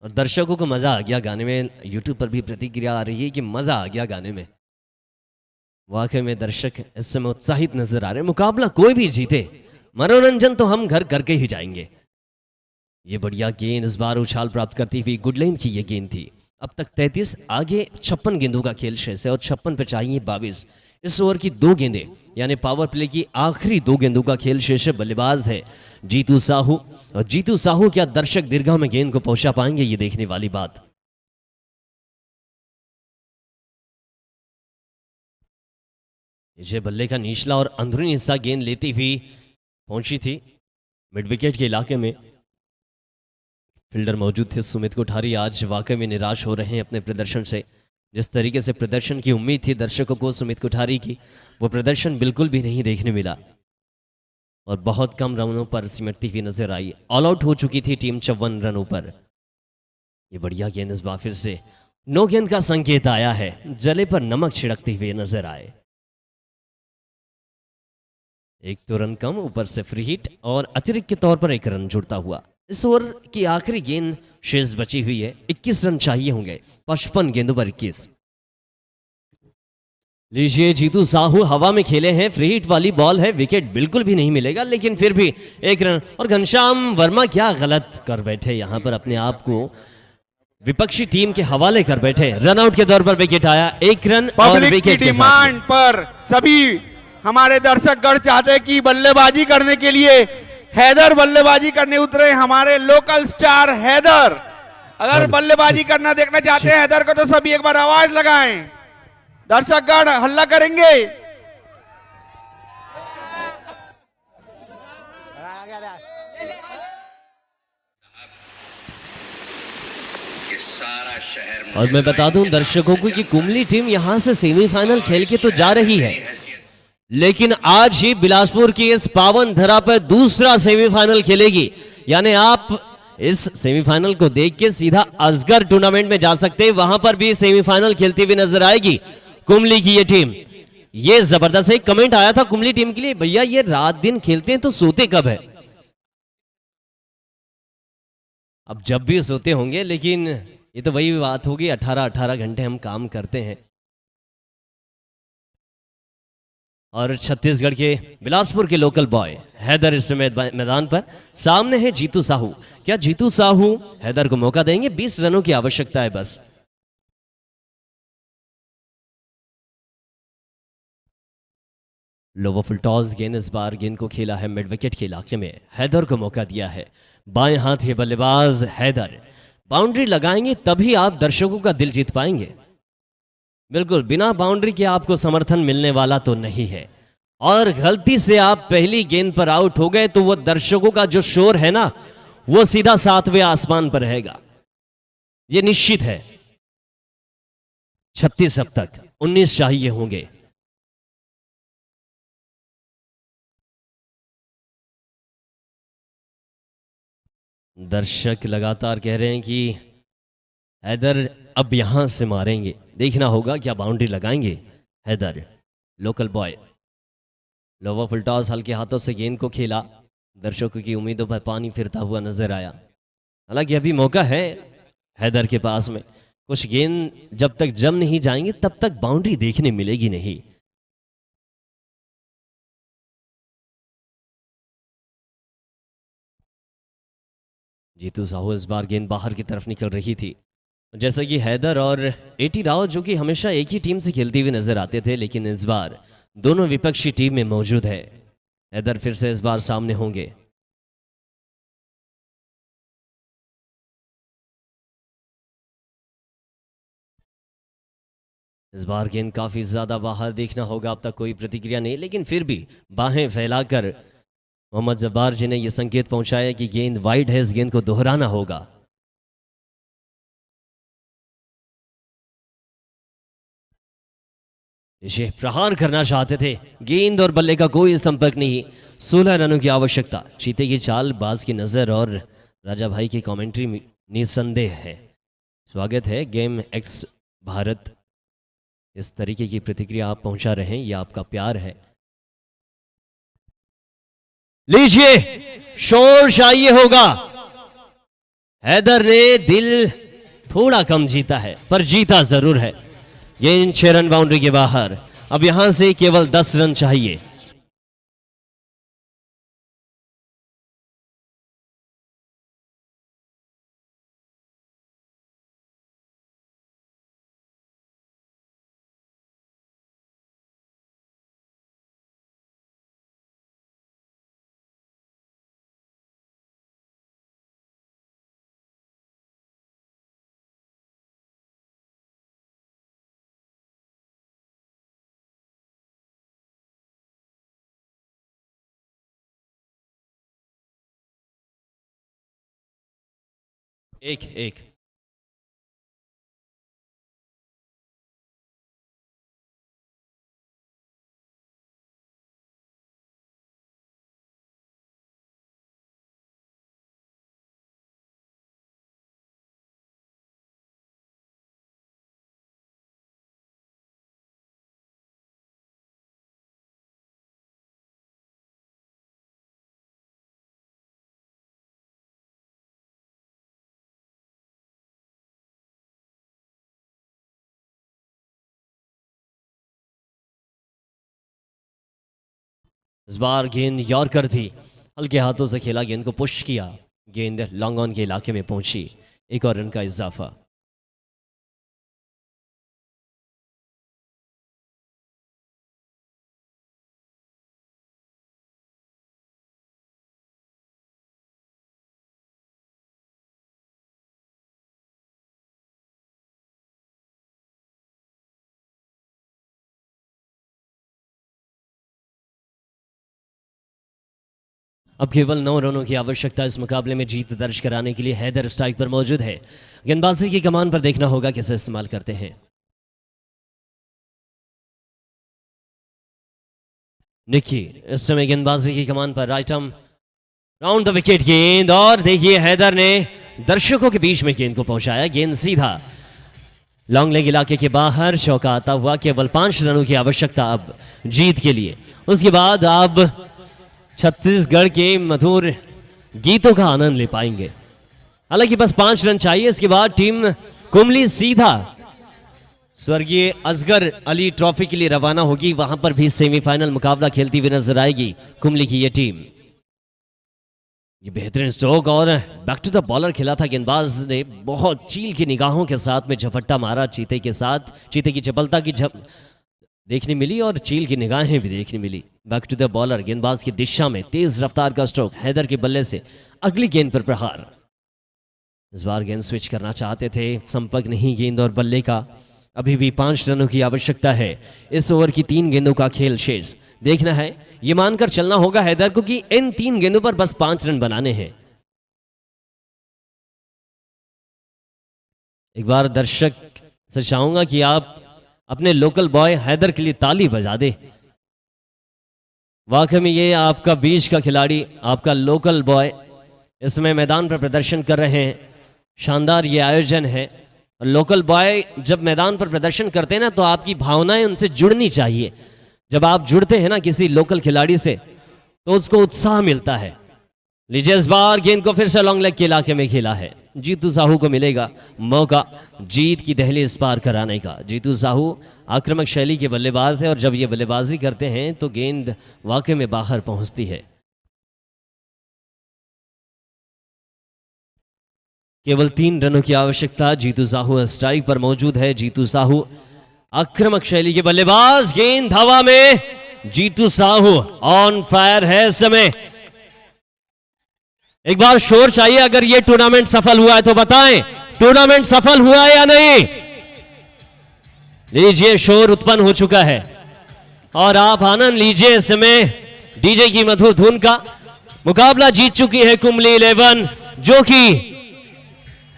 और दर्शकों को मजा आ गया गाने में। यूट्यूब पर भी प्रतिक्रिया आ रही है कि मजा आ गया गाने में। वाकई में दर्शक इस समय उत्साहित नजर आ रहे हैं। मुकाबला कोई भी जीते, मनोरंजन तो हम घर करके ही जाएंगे। ये बढ़िया गेंद इस बार उछाल प्राप्त करती हुई गुड लेंथ की ये गेंद थी। अब तक 33, आगे 56 गेंदों का खेल शेष है और 56 पे चाहिए 22। इस ओवर की 2 गेंदें यानी पावर प्ले की आखिरी 2 गेंदों का खेल शेष है। बल्लेबाज है जीतू साहू और जीतू साहू क्या दर्शक दीर्घा में गेंद को पहुंचा पाएंगे, ये देखने वाली बात। विजय बल्ले का निचला और अंदरूनी हिस्सा गेंद लेती हुई पहुंची थी मिड विकेट के इलाके में। फील्डर मौजूद थे सुमित कोठारी, आज वाकई में निराश हो रहे हैं अपने प्रदर्शन से। जिस तरीके से प्रदर्शन की उम्मीद थी दर्शकों को सुमित कोठारी की, वो प्रदर्शन बिल्कुल भी नहीं देखने मिला और बहुत कम रनों पर सिमटती हुई नजर आई। ऑल आउट हो चुकी थी टीम 54 रनों पर। ये बढ़िया गेंद इस बार फिर से नो गेंद का संकेत आया है, जले पर नमक छिड़कते हुए नजर आए। एक तो रन कम, ऊपर से फ्री हिट और अतिरिक्त के तौर पर 1 रन जुड़ता हुआ। इस ओवर की आखिरी गेंद शेष बची हुई है, 21 रन चाहिए होंगे, 55 गेंदों पर 21। लीजिए जीतू साहू हवा में खेले हैं, फ्री हिट वाली बॉल है, विकेट बिल्कुल भी नहीं मिलेगा, लेकिन फिर भी 1 रन। और घनश्याम वर्मा क्या गलत कर बैठे यहां पर, अपने आप को विपक्षी टीम के हवाले कर बैठे। रन आउट के दौर पर विकेट आया, 1 रन और पब्लिक की विकेट के साथ। डिमांड पर सभी हमारे दर्शकगण चाहते हैं कि बल्लेबाजी करने के लिए हैदर बल्लेबाजी करने उतरे। हमारे लोकल स्टार हैदर, अगर बल्लेबाजी करना देखना चाहते हैं हैदर को तो सभी एक बार आवाज लगाएं। दर्शकगण हल्ला करेंगे। और मैं बता दूं दर्शकों को कि कुमली टीम यहां से सेमीफाइनल खेल के तो जा रही है, लेकिन आज ही बिलासपुर की इस पावन धरा पर दूसरा सेमीफाइनल खेलेगी। यानी आप इस सेमीफाइनल को देख के सीधा असगर टूर्नामेंट में जा सकते हैं, वहां पर भी सेमीफाइनल खेलती हुई नजर आएगी कुमली की ये टीम। ये जबरदस्त है। कमेंट आया था कुमली टीम के लिए, भैया ये रात दिन खेलते हैं तो सोते कब है? अब जब भी सोते होंगे, लेकिन ये तो वही बात होगी, 18 घंटे हम काम करते हैं। और छत्तीसगढ़ के बिलासपुर के लोकल बॉय हैदर इस समय मैदान पर, सामने है जीतू साहू। क्या जीतू साहू हैदर को मौका देंगे? 20 रनों की आवश्यकता है बस। लोवर फुल टॉस गेंद, इस बार गेंद को खेला है मिड विकेट के इलाके में, हैदर को मौका दिया है। बाएं हाथ के बल्लेबाज हैदर बाउंड्री लगाएंगे तभी आप दर्शकों का दिल जीत पाएंगे। बिल्कुल बिना बाउंड्री के आपको समर्थन मिलने वाला तो नहीं है। और गलती से आप पहली गेंद पर आउट हो गए तो वो दर्शकों का जो शोर है ना, वो सीधा 7वें आसमान पर रहेगा, ये निश्चित है। 36 अब तक, 19 चाहिए होंगे। दर्शक लगातार कह रहे हैं कि हैदर अब यहां से मारेंगे, देखना होगा क्या बाउंड्री लगाएंगे Haider. Local boy lower full toss हल्के हाथों से गेंद को खेला, दर्शकों की उम्मीदों पर पानी फिरता हुआ नजर आया। हालांकि अभी मौका है हैदर के पास में, कुछ गेंद जब तक जम नहीं जाएंगे तब तक बाउंड्री देखने मिलेगी नहीं। जीतू साहू इस बार गेंद बाहर की तरफ निकल रही थी। जैसा कि हैदर और एटी राव जो कि हमेशा एक ही टीम से खेलते हुए नजर आते थे, लेकिन इस बार दोनों विपक्षी टीम में मौजूद है। हैदर फिर से इस बार सामने होंगे। इस बार गेंद काफी ज्यादा बाहर, देखना होगा। अब तक कोई प्रतिक्रिया नहीं, लेकिन फिर भी बाहें फैलाकर मोहम्मद जब्बार जी ने यह संकेत पहुंचाया कि गेंद वाइड है, इस गेंद को दोहराना होगा। इसे प्रहार करना चाहते थे, गेंद और बल्ले का कोई संपर्क नहीं। 16 रनों की आवश्यकता। चीते की चाल, बाज की नजर और राजा भाई की कमेंट्री निसंदेह है। स्वागत है गेम एक्स भारत। इस तरीके की प्रतिक्रिया आप पहुंचा रहे हैं, ये आपका प्यार है। लीजिए, शोर चाहिए होगा। हैदर ने दिल थोड़ा कम जीता है, पर जीता जरूर है। गेंद 6 रन बाउंड्री के बाहर। अब यहां से केवल 10 रन चाहिए। एक एक इस बार गेंद यॉर्कर थी, हल्के हाथों से खेला, गेंद को पुश किया, गेंद लॉन्ग ऑन के इलाके में पहुंची। एक और रन का इजाफा। अब केवल 9 रनों की आवश्यकता इस मुकाबले में जीत दर्ज कराने के लिए। हैदर स्ट्राइक पर मौजूद है। गेंदबाजी की कमान पर देखना होगा कैसे इस्तेमाल करते हैं। निकी इस समय गेंदबाजी की कमान पर, right arm round the wicket गेंद, और देखिए हैदर ने दर्शकों के बीच में गेंद को पहुंचाया। गेंद सीधा लॉन्ग लेग इलाके के बाहर, चौका आता हुआ। केवल 5 रनों की आवश्यकता अब जीत के लिए। उसके बाद आप छत्तीसगढ़ के मधुर गीतों का आनंद ले पाएंगे। हालांकि बस 5 रन चाहिए। इसके बाद टीम कुमली सीधा स्वर्गीय असगर अली ट्रॉफी के लिए रवाना होगी। वहां पर भी सेमीफाइनल मुकाबला खेलती हुई नजर आएगी कुमली की ये टीम। ये बेहतरीन स्ट्रोक और बैक टू द बॉलर खेला था। गेंदबाज ने बहुत चील की निगाहों के साथ में झपट्टा मारा चीते के साथ। चीते की चपलता की देखने मिली और चील की निगाहें भी देखने मिली। बैक टू द बॉलर, गेंदबाज की दिशा में तेज रफ्तार का स्ट्रोक। हैदर के बल्ले से अगली गेंद पर प्रहार। इस बार गेंद स्विच करना चाहते थे, संपर्क नहीं गेंद और बल्ले का। अभी भी 5 रनों की आवश्यकता है। इस ओवर की 3 गेंदों का खेल शेष। देखना है, ये मानकर चलना होगा हैदर को कि इन 3 गेंदों पर बस 5 रन बनाने हैं। एक बार दर्शक से चाहूंगा कि आप अपने लोकल बॉय हैदर के लिए ताली बजा दे। वाकई में ये आपका बीच का खिलाड़ी, आपका लोकल बॉय इसमें मैदान पर प्रदर्शन कर रहे हैं। शानदार ये आयोजन है। और लोकल बॉय जब मैदान पर प्रदर्शन करते हैं ना, तो आपकी भावनाएं उनसे जुड़नी चाहिए। जब आप जुड़ते हैं ना किसी लोकल खिलाड़ी से, तो उसको उत्साह मिलता है। लीजिए, इस बार गेंद को फिर से लॉन्ग लेग के इलाके में खेला है। जीतू साहू को मिलेगा मौका जीत की दहलीज पार कराने का। जीतू साहू आक्रामक शैली के बल्लेबाज हैं और जब ये बल्लेबाजी करते हैं तो गेंद वाकई में बाहर पहुंचती है। केवल 3 रनों की आवश्यकता। जीतू साहू स्ट्राइक पर मौजूद है। जीतू साहू आक्रामक शैली के बल्लेबाज। गेंद हवा में। जीतू साहू ऑन फायर है इस समय। एक बार शोर चाहिए। अगर ये टूर्नामेंट सफल हुआ है तो बताएं, टूर्नामेंट सफल हुआ है या नहीं। लीजिए, शोर उत्पन्न हो चुका है और आप आनंद लीजिए इस समय डीजे की मधुर धुन का। मुकाबला जीत चुकी है कुमली 11, जो कि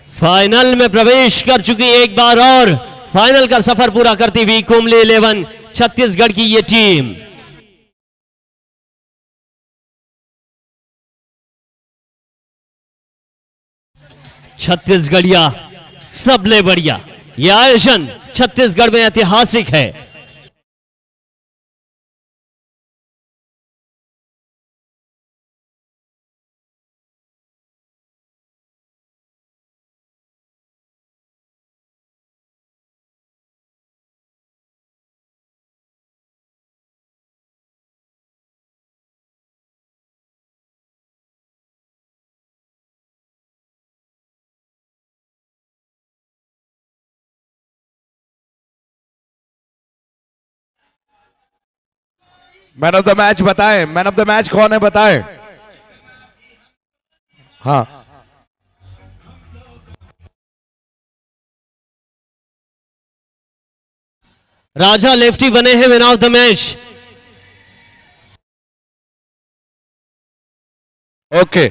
फाइनल में प्रवेश कर चुकी है। एक बार और फाइनल का सफर पूरा करती हुई कुमली 11 छत्तीसगढ़ की ये टीम। छत्तीसगढ़िया सबले बढ़िया, यह आयोजन छत्तीसगढ़ में ऐतिहासिक है। मैन ऑफ द मैच बताएं, मैन ऑफ द मैच कौन है बताएं। हाँ, राजा लेफ्टी बने हैं man of the match. Okay